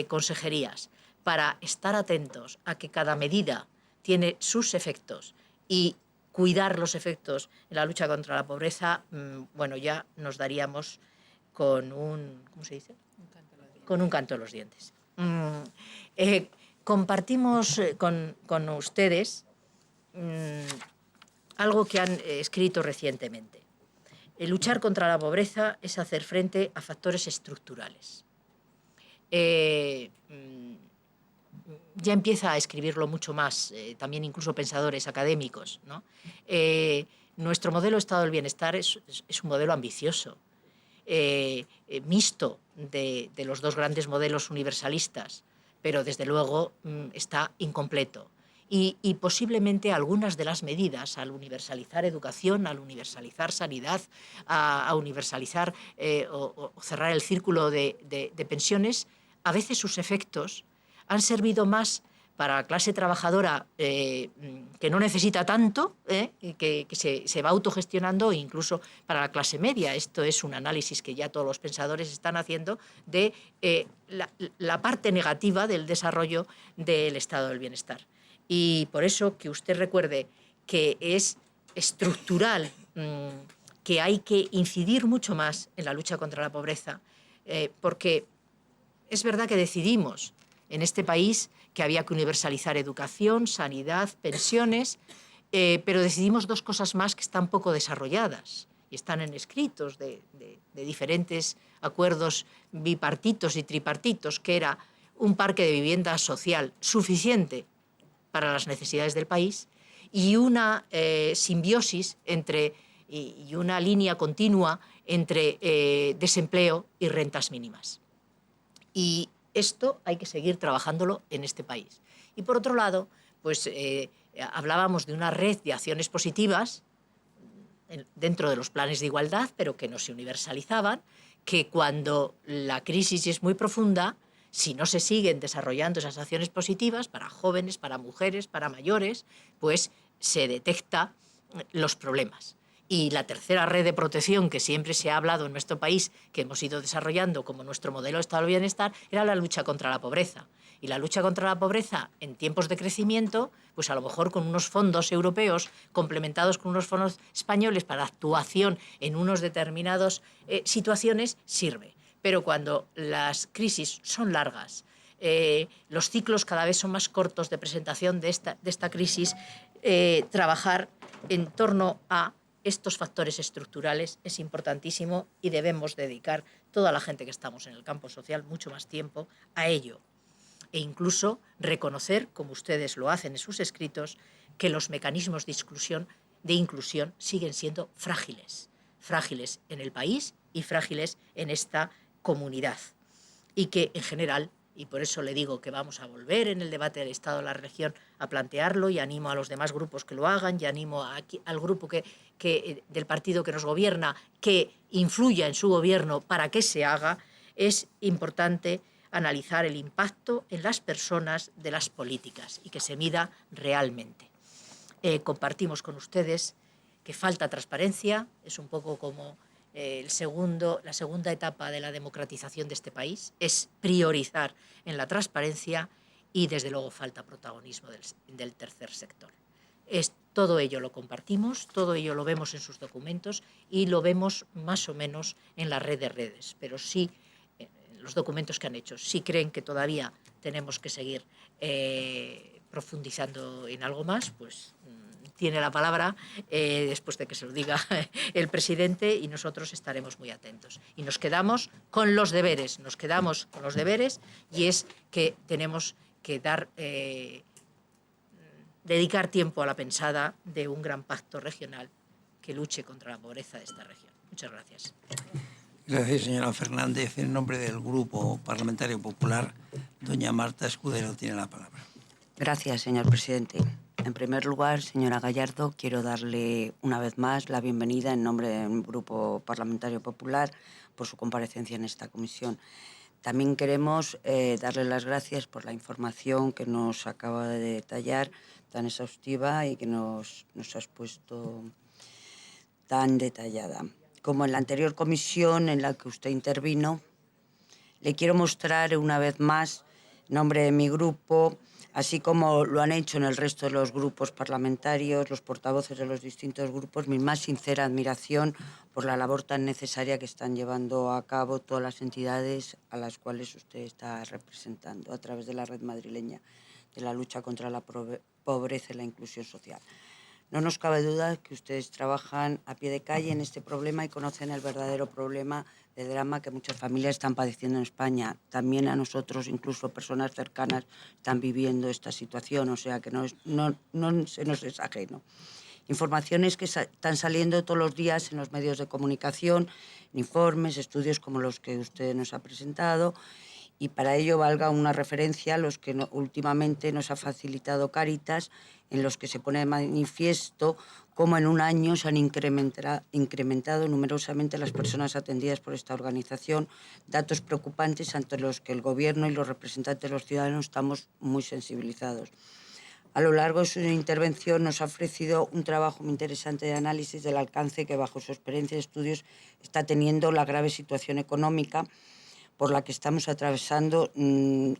consejerías para estar atentos a que cada medida tiene sus efectos y cuidar los efectos en la lucha contra la pobreza. Bueno, ya nos daríamos con un, ¿cómo se dice? Con un canto en los dientes. Compartimos con ustedes algo que han escrito recientemente. Luchar contra la pobreza es hacer frente a factores estructurales. Ya empieza a escribirlo mucho más, también incluso pensadores académicos, ¿no? Nuestro modelo de Estado del Bienestar es un modelo ambicioso, mixto de los dos grandes modelos universalistas, pero desde luego está incompleto. Y posiblemente algunas de las medidas, al universalizar educación, al universalizar sanidad, a universalizar o cerrar el círculo de pensiones, a veces sus efectos han servido más para la clase trabajadora que no necesita tanto, que se va autogestionando, e incluso para la clase media. Esto es un análisis que ya todos los pensadores están haciendo de la parte negativa del desarrollo del estado del bienestar. Y por eso que usted recuerde que es estructural, que hay que incidir mucho más en la lucha contra la pobreza, porque es verdad que decidimos en este país que había que universalizar educación, sanidad, pensiones, pero decidimos dos cosas más que están poco desarrolladas y están en escritos de diferentes acuerdos bipartitos y tripartitos, que era un parque de vivienda social suficiente para las necesidades del país y una simbiosis y una línea continua entre desempleo y rentas mínimas. Y esto hay que seguir trabajándolo en este país. Y por otro lado, pues hablábamos de una red de acciones positivas dentro de los planes de igualdad, pero que no se universalizaban, que cuando la crisis es muy profunda, si no se siguen desarrollando esas acciones positivas para jóvenes, para mujeres, para mayores, pues se detecta los problemas. Y la tercera red de protección que siempre se ha hablado en nuestro país, que hemos ido desarrollando como nuestro modelo de estado del bienestar, era la lucha contra la pobreza. Y la lucha contra la pobreza en tiempos de crecimiento, pues a lo mejor con unos fondos europeos complementados con unos fondos españoles para actuación en unas determinadas situaciones, sirve. Pero cuando las crisis son largas, los ciclos cada vez son más cortos de presentación de esta crisis, trabajar en torno a estos factores estructurales es importantísimo y debemos dedicar toda la gente que estamos en el campo social mucho más tiempo a ello. E incluso reconocer, como ustedes lo hacen en sus escritos, que los mecanismos de inclusión siguen siendo frágiles. Frágiles en el país y frágiles en esta comunidad. Y que, en general, y por eso le digo que vamos a volver en el debate del Estado de la región a plantearlo, y animo a los demás grupos que lo hagan, y animo al grupo del partido que nos gobierna que influya en su gobierno para que se haga, es importante analizar el impacto en las personas de las políticas y que se mida realmente. Compartimos con ustedes que falta transparencia, es un poco como la segunda etapa de la democratización de este país, es priorizar en la transparencia y desde luego falta protagonismo del tercer sector. Todo ello lo compartimos, todo ello lo vemos en sus documentos y lo vemos más o menos en la red de redes, pero sí los documentos que han hecho. Si creen que todavía tenemos que seguir profundizando en algo más, pues tiene la palabra después de que se lo diga el presidente y nosotros estaremos muy atentos. Y nos quedamos con los deberes, y es que tenemos que dedicar tiempo a la pensada de un gran pacto regional que luche contra la pobreza de esta región. Muchas gracias. Gracias, señora Fernández. En nombre del Grupo Parlamentario Popular, doña Marta Escudero tiene la palabra. Gracias, señor presidente. En primer lugar, señora Gallardo, quiero darle una vez más la bienvenida en nombre del Grupo Parlamentario Popular por su comparecencia en esta comisión. También queremos darle las gracias por la información que nos acaba de detallar, tan exhaustiva y que nos ha expuesto tan detallada. Como en la anterior comisión en la que usted intervino, le quiero mostrar una vez más, en nombre de mi grupo, así como lo han hecho en el resto de los grupos parlamentarios, los portavoces de los distintos grupos, mi más sincera admiración por la labor tan necesaria que están llevando a cabo todas las entidades a las cuales usted está representando a través de la red madrileña de la lucha contra la pobreza y la inclusión social. No nos cabe duda que ustedes trabajan a pie de calle en este problema y conocen el verdadero problema de drama que muchas familias están padeciendo en España. También a nosotros, incluso personas cercanas, están viviendo esta situación, o sea que no se nos es ajeno. Informaciones que están saliendo todos los días en los medios de comunicación, informes, estudios como los que usted nos ha presentado, y para ello valga una referencia a los que últimamente nos ha facilitado Cáritas, en los que se pone de manifiesto cómo en un año se han incrementado numerosamente las personas atendidas por esta organización, datos preocupantes ante los que el Gobierno y los representantes de los ciudadanos estamos muy sensibilizados. A lo largo de su intervención nos ha ofrecido un trabajo muy interesante de análisis del alcance que bajo su experiencia de estudios está teniendo la grave situación económica por la que estamos atravesando en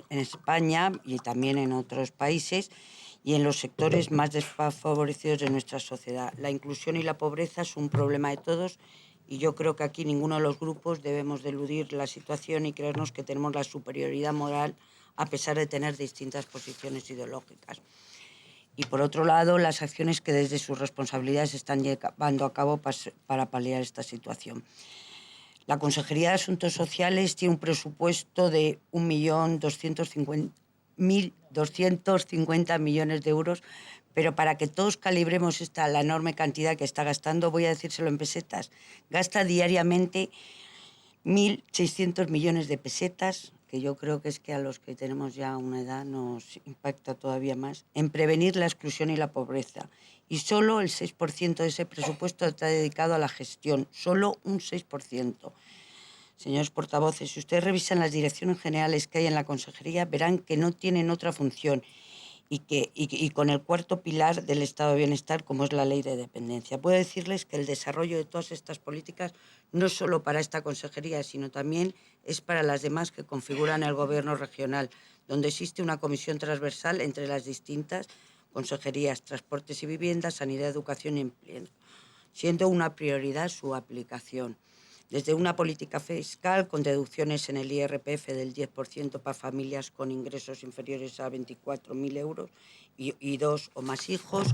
España y también en otros países y en los sectores más desfavorecidos de nuestra sociedad. La inclusión y la pobreza es un problema de todos y yo creo que aquí ninguno de los grupos debemos de eludir la situación y creernos que tenemos la superioridad moral a pesar de tener distintas posiciones ideológicas. Y por otro lado, las acciones que desde sus responsabilidades están llevando a cabo para paliar esta situación. La Consejería de Asuntos Sociales tiene un presupuesto de 1.250.000 millones de euros, pero para que todos calibremos la enorme cantidad que está gastando, voy a decírselo en pesetas, gasta diariamente 1.600 millones de pesetas, que yo creo que es que a los que tenemos ya una edad nos impacta todavía más, en prevenir la exclusión y la pobreza. Y solo el 6% de ese presupuesto está dedicado a la gestión, solo un 6%. Señores portavoces, si ustedes revisan las direcciones generales que hay en la consejería, verán que no tienen otra función y con el cuarto pilar del estado de bienestar, como es la ley de dependencia. Puedo decirles que el desarrollo de todas estas políticas no es solo para esta consejería, sino también es para las demás que configuran el gobierno regional, donde existe una comisión transversal entre las distintas consejerías, transportes y viviendas, sanidad, educación y empleo, siendo una prioridad su aplicación. Desde una política fiscal con deducciones en el IRPF del 10% para familias con ingresos inferiores a 24.000 euros y 2 o más hijos,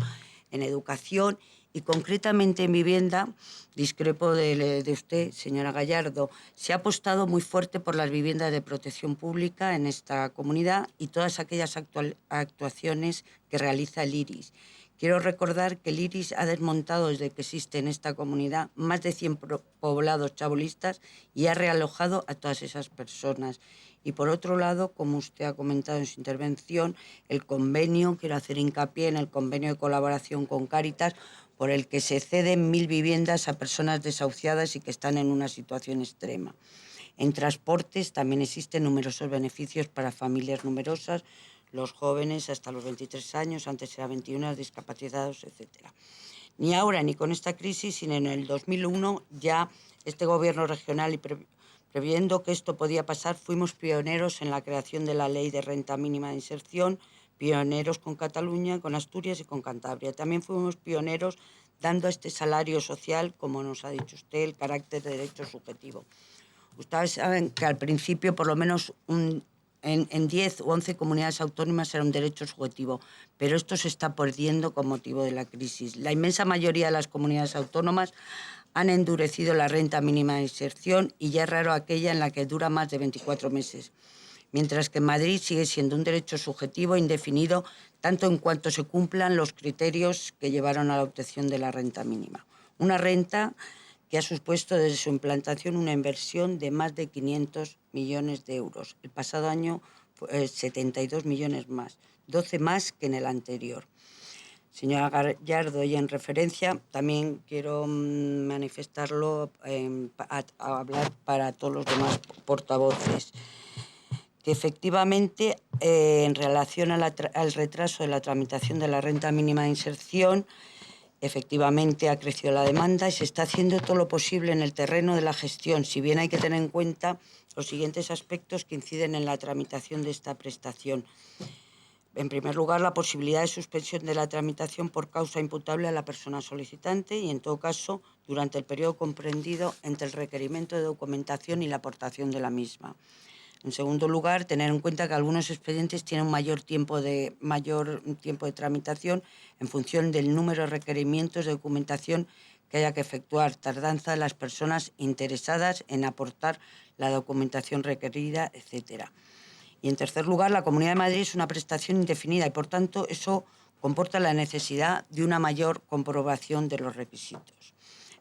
en educación y concretamente en vivienda, discrepo de usted, señora Gallardo, se ha apostado muy fuerte por las viviendas de protección pública en esta comunidad y todas aquellas actuaciones que realiza el IRIS. Quiero recordar que el IRIS ha desmontado desde que existe en esta comunidad más de 100 poblados chabolistas y ha realojado a todas esas personas. Y por otro lado, como usted ha comentado en su intervención, el convenio, quiero hacer hincapié en el convenio de colaboración con Cáritas, por el que se ceden 1.000 viviendas a personas desahuciadas y que están en una situación extrema. En transportes también existen numerosos beneficios para familias numerosas, los jóvenes hasta los 23 años, antes era 21, discapacitados, etc. Ni ahora ni con esta crisis, sino en el 2001 ya este gobierno regional y previendo que esto podía pasar, fuimos pioneros en la creación de la ley de renta mínima de inserción, pioneros con Cataluña, con Asturias y con Cantabria. También fuimos pioneros dando a este salario social, como nos ha dicho usted, el carácter de derecho subjetivo. Ustedes saben que al principio por lo menos en 10 o 11 comunidades autónomas era un derecho subjetivo, pero esto se está perdiendo con motivo de la crisis. La inmensa mayoría de las comunidades autónomas han endurecido la renta mínima de inserción y ya es raro aquella en la que dura más de 24 meses, mientras que en Madrid sigue siendo un derecho subjetivo indefinido tanto en cuanto se cumplan los criterios que llevaron a la obtención de la renta mínima. Una renta que ha supuesto desde su implantación una inversión de más de 500 millones de euros. El pasado año 72 millones más, 12 más que en el anterior. Señora Gallardo, y en referencia, también quiero manifestarlo, a hablar para todos los demás portavoces, que efectivamente, en relación al retraso de la tramitación de la renta mínima de inserción, efectivamente ha crecido la demanda y se está haciendo todo lo posible en el terreno de la gestión, si bien hay que tener en cuenta los siguientes aspectos que inciden en la tramitación de esta prestación. En primer lugar, la posibilidad de suspensión de la tramitación por causa imputable a la persona solicitante y, en todo caso, durante el periodo comprendido entre el requerimiento de documentación y la aportación de la misma. En segundo lugar, tener en cuenta que algunos expedientes tienen un mayor tiempo de tramitación en función del número de requerimientos de documentación que haya que efectuar, tardanza de las personas interesadas en aportar la documentación requerida, etc. Y en tercer lugar, la Comunidad de Madrid es una prestación indefinida y, por tanto, eso comporta la necesidad de una mayor comprobación de los requisitos.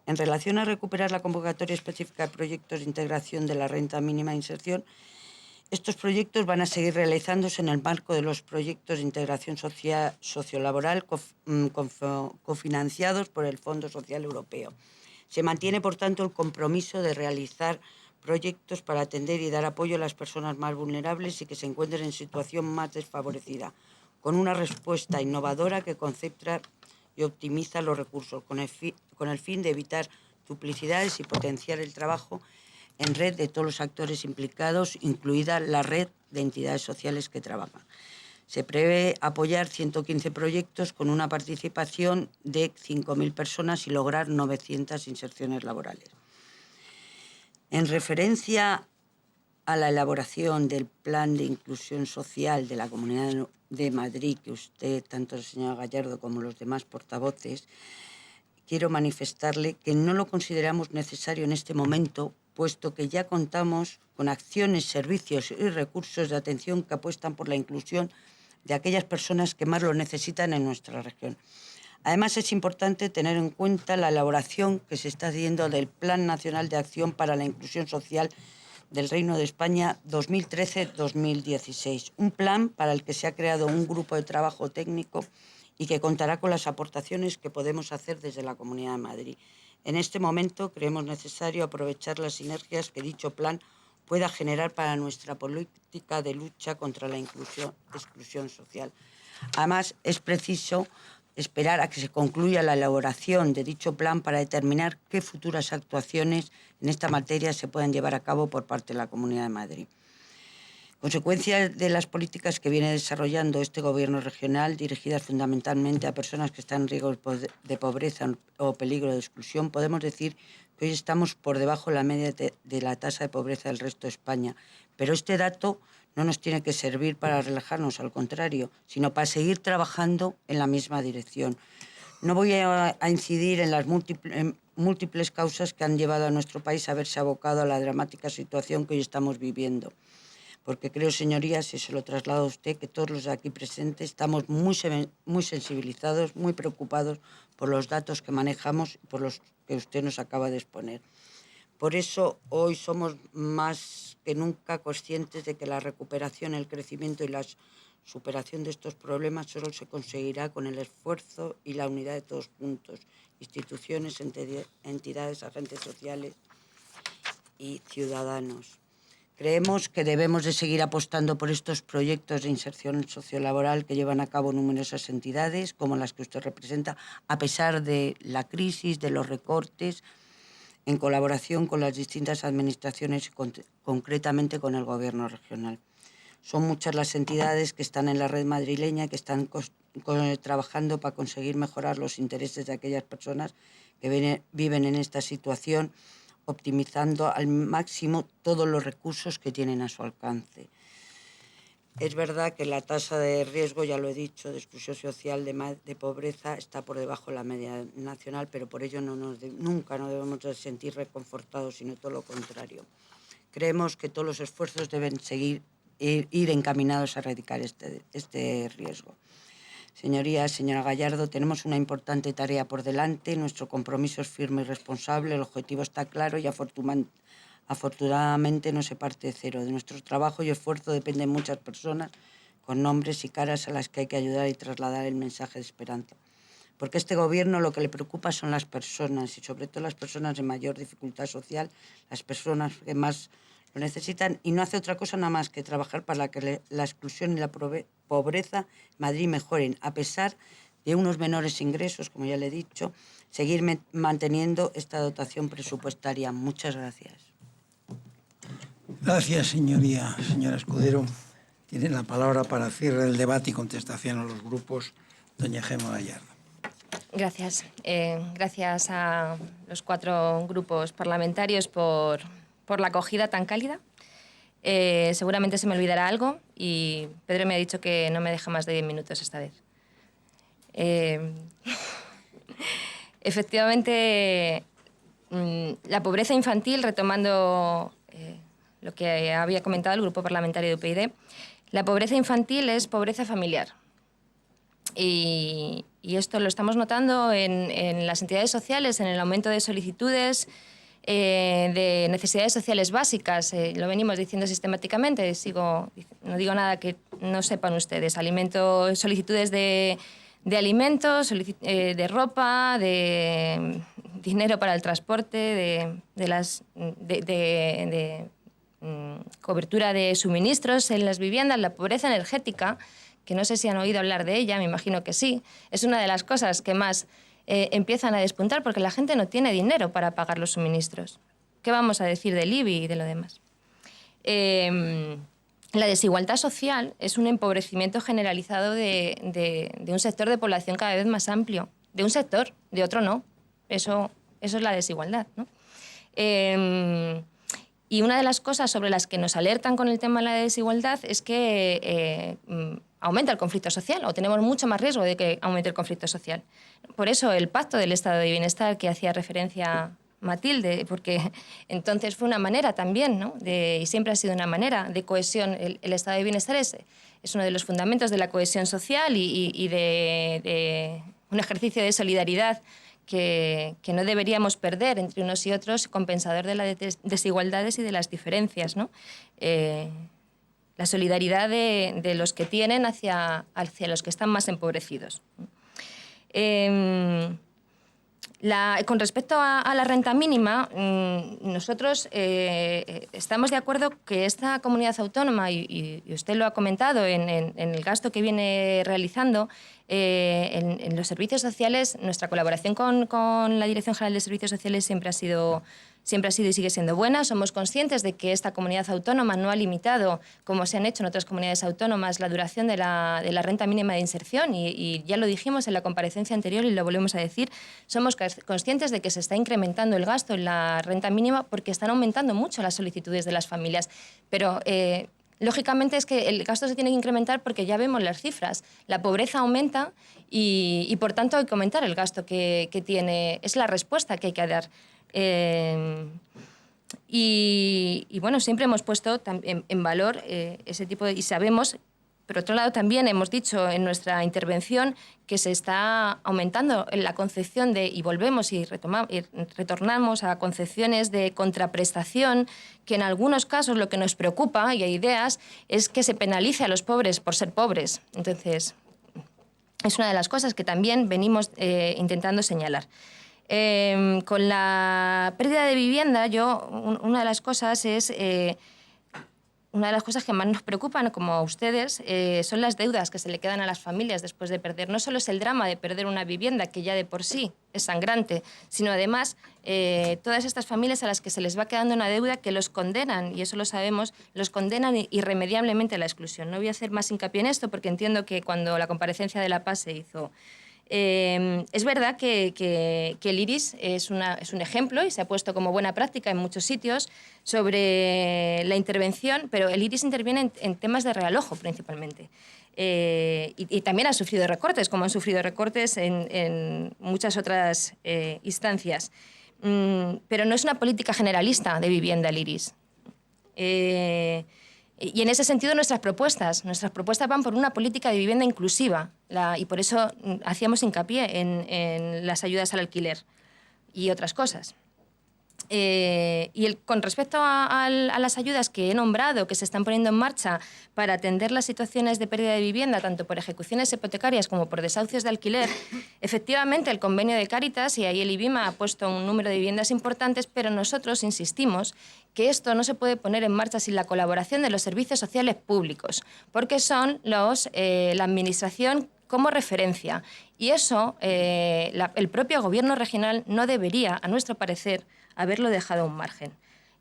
En relación a recuperar la convocatoria específica de proyectos de integración de la renta mínima de inserción, estos proyectos van a seguir realizándose en el marco de los proyectos de integración sociolaboral cofinanciados por el Fondo Social Europeo. Se mantiene, por tanto, el compromiso de realizar proyectos para atender y dar apoyo a las personas más vulnerables y que se encuentren en situación más desfavorecida, con una respuesta innovadora que concentra y optimiza los recursos, con el fin de evitar duplicidades y potenciar el trabajo en red de todos los actores implicados, incluida la red de entidades sociales que trabajan. Se prevé apoyar 115 proyectos con una participación de 5.000 personas y lograr 900 inserciones laborales. En referencia a la elaboración del Plan de Inclusión Social de la Comunidad de Madrid, que usted, tanto el señor Gallardo como los demás portavoces, quiero manifestarle que no lo consideramos necesario en este momento, puesto que ya contamos con acciones, servicios y recursos de atención que apuestan por la inclusión de aquellas personas que más lo necesitan en nuestra región. Además, es importante tener en cuenta la elaboración que se está haciendo del Plan Nacional de Acción para la Inclusión Social del Reino de España 2013-2016. Un plan para el que se ha creado un grupo de trabajo técnico y que contará con las aportaciones que podemos hacer desde la Comunidad de Madrid. En este momento creemos necesario aprovechar las sinergias que dicho plan pueda generar para nuestra política de lucha contra la exclusión social. Además, es preciso esperar a que se concluya la elaboración de dicho plan para determinar qué futuras actuaciones en esta materia se pueden llevar a cabo por parte de la Comunidad de Madrid. Consecuencia de las políticas que viene desarrollando este Gobierno regional, dirigidas fundamentalmente a personas que están en riesgo de pobreza o peligro de exclusión, podemos decir que hoy estamos por debajo de la media de la tasa de pobreza del resto de España. Pero este dato no nos tiene que servir para relajarnos, al contrario, sino para seguir trabajando en la misma dirección. No voy a incidir en las múltiples causas que han llevado a nuestro país a verse abocado a la dramática situación que hoy estamos viviendo, porque creo, señorías, y se lo traslado a usted, que todos los aquí presentes estamos muy sensibilizados, muy preocupados por los datos que manejamos y por los que usted nos acaba de exponer. Por eso hoy somos más que nunca conscientes de que la recuperación, el crecimiento y la superación de estos problemas solo se conseguirá con el esfuerzo y la unidad de todos juntos, instituciones, entidades, agentes sociales y ciudadanos. Creemos que debemos de seguir apostando por estos proyectos de inserción sociolaboral que llevan a cabo numerosas entidades, como las que usted representa, a pesar de la crisis, de los recortes, en colaboración con las distintas administraciones y concretamente con el Gobierno regional. Son muchas las entidades que están en la red madrileña, que están trabajando para conseguir mejorar los intereses de aquellas personas que viven en esta situación, optimizando al máximo todos los recursos que tienen a su alcance. Es verdad que la tasa de riesgo, ya lo he dicho, de exclusión social, de pobreza, está por debajo de la media nacional, pero por ello nunca nos debemos de sentir reconfortados, sino todo lo contrario. Creemos que todos los esfuerzos deben ir encaminados a erradicar este riesgo. Señorías, señora Gallardo, tenemos una importante tarea por delante, nuestro compromiso es firme y responsable, el objetivo está claro y afortunadamente no se parte de cero. De nuestro trabajo y esfuerzo dependen muchas personas con nombres y caras a las que hay que ayudar y trasladar el mensaje de esperanza. Porque a este Gobierno lo que le preocupa son las personas y sobre todo las personas de mayor dificultad social, las personas que más lo necesitan, y no hace otra cosa nada más que trabajar para que la exclusión y la pobreza en Madrid mejoren, a pesar de unos menores ingresos, como ya le he dicho, seguir manteniendo esta dotación presupuestaria. Muchas gracias. Gracias, señoría. Señora Escudero, tiene la palabra para cierre del debate y contestación a los grupos, doña Gema Gallardo. Gracias. Gracias a los 4 grupos parlamentarios por la acogida tan cálida. Seguramente se me olvidará algo y Pedro me ha dicho que no me deja más de 10 minutos esta vez. Efectivamente, la pobreza infantil, retomando lo que había comentado el Grupo Parlamentario de UPyD, la pobreza infantil es pobreza familiar. Y esto lo estamos notando en las entidades sociales, en el aumento de solicitudes de necesidades sociales básicas. Lo venimos diciendo sistemáticamente, no digo nada que no sepan ustedes. Solicitudes de alimentos, de ropa, de dinero para el transporte, de cobertura de suministros en las viviendas. La pobreza energética, que no sé si han oído hablar de ella, me imagino que sí, es una de las cosas que más empiezan a despuntar porque la gente no tiene dinero para pagar los suministros. ¿Qué vamos a decir del IBI y de lo demás? La desigualdad social es un empobrecimiento generalizado de un sector de población cada vez más amplio. De un sector, de otro no. Eso es la desigualdad, ¿no? Y una de las cosas sobre las que nos alertan con el tema de la desigualdad es que aumenta el conflicto social, o tenemos mucho más riesgo de que aumente el conflicto social. Por eso el Pacto del Estado de Bienestar que hacía referencia Matilde, porque entonces fue una manera también, ¿no? Y siempre ha sido una manera de cohesión. El Estado de Bienestar es uno de los fundamentos de la cohesión social y de un ejercicio de solidaridad no deberíamos perder entre unos y otros, compensador de las desigualdades y de las diferencias, ¿no? La solidaridad de los que tienen hacia los que están más empobrecidos. Con respecto a la renta mínima, nosotros estamos de acuerdo que esta comunidad autónoma, y usted lo ha comentado, en el gasto que viene realizando en los servicios sociales, nuestra colaboración con la Dirección General de Servicios Sociales siempre ha sido y sigue siendo buena. Somos conscientes de que esta comunidad autónoma no ha limitado, como se han hecho en otras comunidades autónomas, la duración de la renta mínima de inserción y ya lo dijimos en la comparecencia anterior y lo volvemos a decir. Somos conscientes de que se está incrementando el gasto en la renta mínima porque están aumentando mucho las solicitudes de las familias, pero lógicamente es que el gasto se tiene que incrementar porque ya vemos las cifras. La pobreza aumenta y por tanto hay que aumentar el gasto que tiene. Es la respuesta que hay que dar. Y bueno, siempre hemos puesto en valor ese tipo de... Y sabemos, por otro lado, también hemos dicho en nuestra intervención que se está aumentando la concepción de... Y volvemos y retornamos a concepciones de contraprestación, que en algunos casos lo que nos preocupa, y hay ideas, es que se penalice a los pobres por ser pobres. Entonces, es una de las cosas que también venimos intentando señalar. Con la pérdida de vivienda, una de las cosas que más nos preocupan, como a ustedes, son las deudas que se le quedan a las familias después de perder. No solo es el drama de perder una vivienda, que ya de por sí es sangrante, sino además todas estas familias a las que se les va quedando una deuda que los condenan, y eso lo sabemos, los condenan irremediablemente a la exclusión. No voy a hacer más hincapié en esto porque entiendo que cuando la comparecencia de la PAS se hizo... es verdad que el IRIS es un ejemplo y se ha puesto como buena práctica en muchos sitios sobre la intervención, pero el IRIS interviene en temas de realojo principalmente. Y también ha sufrido recortes, como han sufrido recortes en muchas otras instancias. Pero no es una política generalista de vivienda el IRIS. Y en ese sentido nuestras propuestas van por una política de vivienda inclusiva y por eso hacíamos hincapié en las ayudas al alquiler y otras cosas. Con respecto a las ayudas que he nombrado, que se están poniendo en marcha para atender las situaciones de pérdida de vivienda, tanto por ejecuciones hipotecarias como por desahucios de alquiler, efectivamente el convenio de Cáritas y ahí el IBIMA ha puesto un número de viviendas importantes, pero nosotros insistimos que esto no se puede poner en marcha sin la colaboración de los servicios sociales públicos, porque son la Administración como referencia. Y eso el propio Gobierno regional no debería, a nuestro parecer, haberlo dejado a un margen.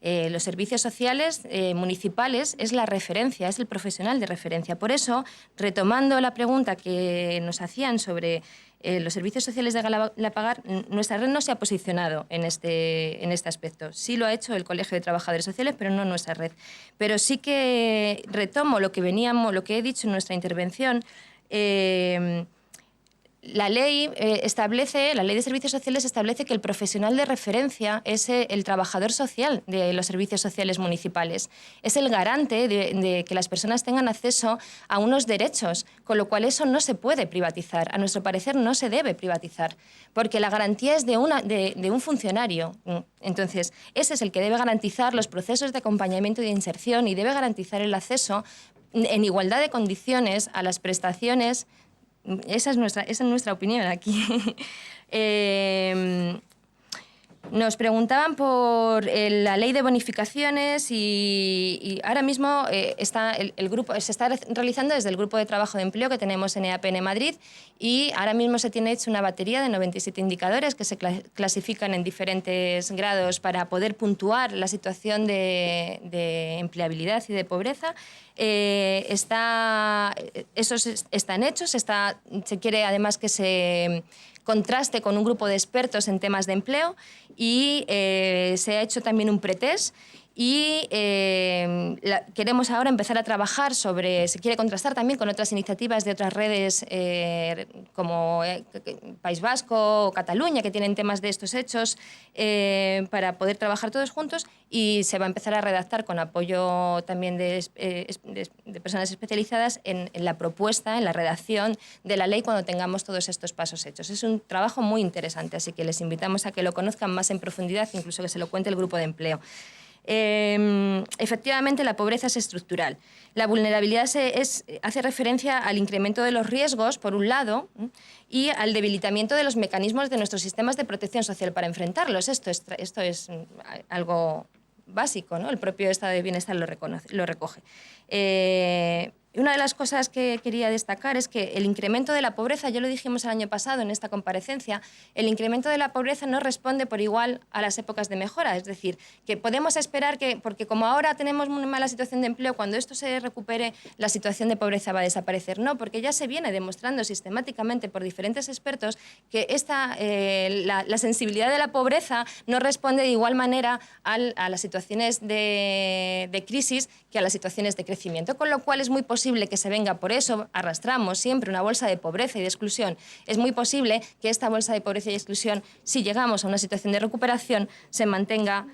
Los servicios sociales municipales es la referencia, es el profesional de referencia. Por eso, retomando la pregunta que nos hacían sobre los servicios sociales de Galapagar, nuestra red no se ha posicionado en este aspecto. Sí lo ha hecho el Colegio de Trabajadores Sociales, pero no nuestra red. Pero sí que retomo lo que he dicho en nuestra intervención. La ley de servicios sociales establece que el profesional de referencia es el trabajador social de los servicios sociales municipales. Es el garante de que las personas tengan acceso a unos derechos, con lo cual eso no se puede privatizar. A nuestro parecer no se debe privatizar, porque la garantía es de un funcionario. Entonces, ese es el que debe garantizar los procesos de acompañamiento y de inserción y debe garantizar el acceso en igualdad de condiciones a las prestaciones. Esa es nuestra opinión aquí. Nos preguntaban por la ley de bonificaciones y ahora mismo el grupo se está realizando desde el grupo de trabajo de empleo que tenemos en EAPN Madrid y ahora mismo se tiene hecho una batería de 97 indicadores que se clasifican en diferentes grados para poder puntuar la situación de empleabilidad y de pobreza. Esos están hechos, se quiere además que se contraste con un grupo de expertos en temas de empleo y se ha hecho también un pretest Y queremos ahora empezar a trabajar sobre, se quiere contrastar también con otras iniciativas de otras redes como País Vasco o Cataluña, que tienen temas de estos hechos, para poder trabajar todos juntos, y se va a empezar a redactar con apoyo también de personas especializadas en la propuesta, en la redacción de la ley cuando tengamos todos estos pasos hechos. Es un trabajo muy interesante, así que les invitamos a que lo conozcan más en profundidad, incluso que se lo cuente el grupo de empleo. Efectivamente, la pobreza es estructural. La vulnerabilidad hace referencia al incremento de los riesgos, por un lado, y al debilitamiento de los mecanismos de nuestros sistemas de protección social para enfrentarlos. Esto es algo básico, ¿no? El propio estado de bienestar lo recoge. Una de las cosas que quería destacar es que el incremento de la pobreza, ya lo dijimos el año pasado en esta comparecencia, el incremento de la pobreza no responde por igual a las épocas de mejora. Es decir, que podemos esperar que, porque como ahora tenemos muy mala situación de empleo, cuando esto se recupere, la situación de pobreza va a desaparecer. No, porque ya se viene demostrando sistemáticamente por diferentes expertos que la sensibilidad de la pobreza no responde de igual manera a las situaciones de crisis que a las situaciones de crecimiento, con lo cual es muy posible que se venga. Por eso arrastramos siempre una bolsa de pobreza y de exclusión. Es muy posible que esta bolsa de pobreza y exclusión, si llegamos a una situación de recuperación, se mantenga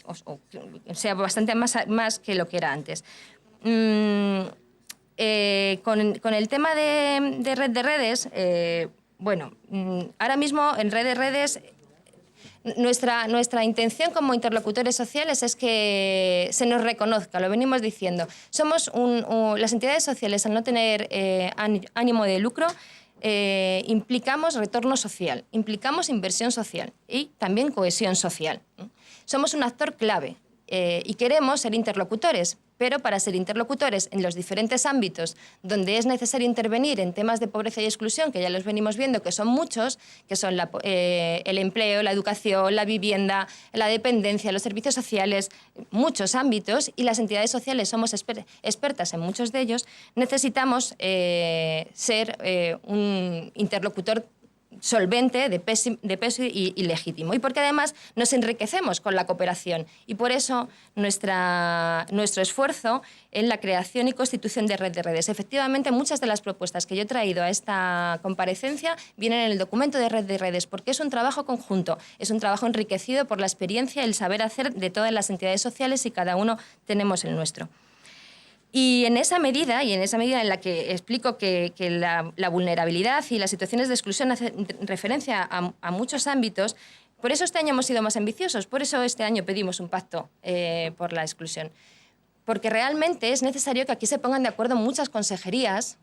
o sea bastante más que lo que era antes. Con el tema de red de redes, ahora mismo en red de redes nuestra intención como interlocutores sociales es que se nos reconozca, lo venimos diciendo. Somos las entidades sociales, al no tener ánimo de lucro, implicamos retorno social, implicamos inversión social y también cohesión social. Somos un actor clave y queremos ser interlocutores, pero para ser interlocutores en los diferentes ámbitos donde es necesario intervenir en temas de pobreza y exclusión, que ya los venimos viendo, que son muchos, que son el empleo, la educación, la vivienda, la dependencia, los servicios sociales, muchos ámbitos, y las entidades sociales somos expertas en muchos de ellos, necesitamos ser un interlocutor solvente, de peso y legítimo. Y porque además nos enriquecemos con la cooperación. Y por eso nuestro esfuerzo en la creación y constitución de red de redes. Efectivamente, muchas de las propuestas que yo he traído a esta comparecencia vienen en el documento de red de redes, porque es un trabajo conjunto, es un trabajo enriquecido por la experiencia y el saber hacer de todas las entidades sociales, y cada uno tenemos el nuestro. Y en esa medida en la que explico que la vulnerabilidad y las situaciones de exclusión hacen referencia a muchos ámbitos, por eso este año hemos sido más ambiciosos, por eso este año pedimos un pacto por la exclusión. Porque realmente es necesario que aquí se pongan de acuerdo muchas consejerías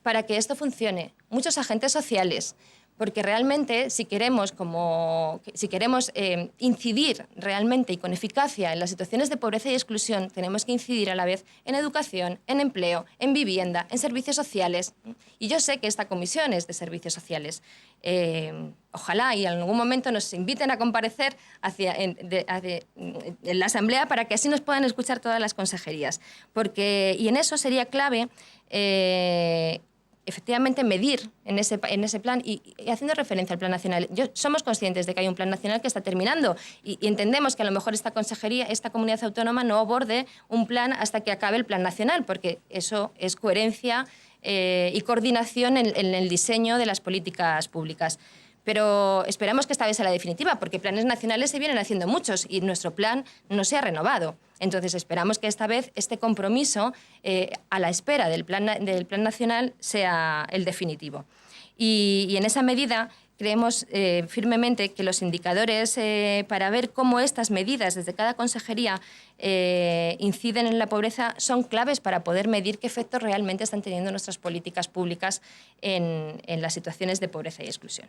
para que esto funcione, muchos agentes sociales, porque realmente si queremos incidir realmente y con eficacia en las situaciones de pobreza y exclusión, tenemos que incidir a la vez en educación, en empleo, en vivienda, en servicios sociales. Y yo sé que esta comisión es de servicios sociales. Ojalá y en algún momento nos inviten a comparecer en la Asamblea para que así nos puedan escuchar todas las consejerías. Y en eso sería clave efectivamente medir en ese plan y haciendo referencia al Plan Nacional. Somos conscientes de que hay un Plan Nacional que está terminando y entendemos que a lo mejor esta consejería, esta comunidad autónoma no aborde un plan hasta que acabe el Plan Nacional, porque eso es coherencia y coordinación en el diseño de las políticas públicas. Pero esperamos que esta vez sea la definitiva, porque planes nacionales se vienen haciendo muchos y nuestro plan no se ha renovado. Entonces esperamos que esta vez este compromiso a la espera del plan nacional sea el definitivo. Y en esa medida creemos firmemente que los indicadores para ver cómo estas medidas desde cada consejería inciden en la pobreza son claves para poder medir qué efectos realmente están teniendo nuestras políticas públicas en las situaciones de pobreza y exclusión.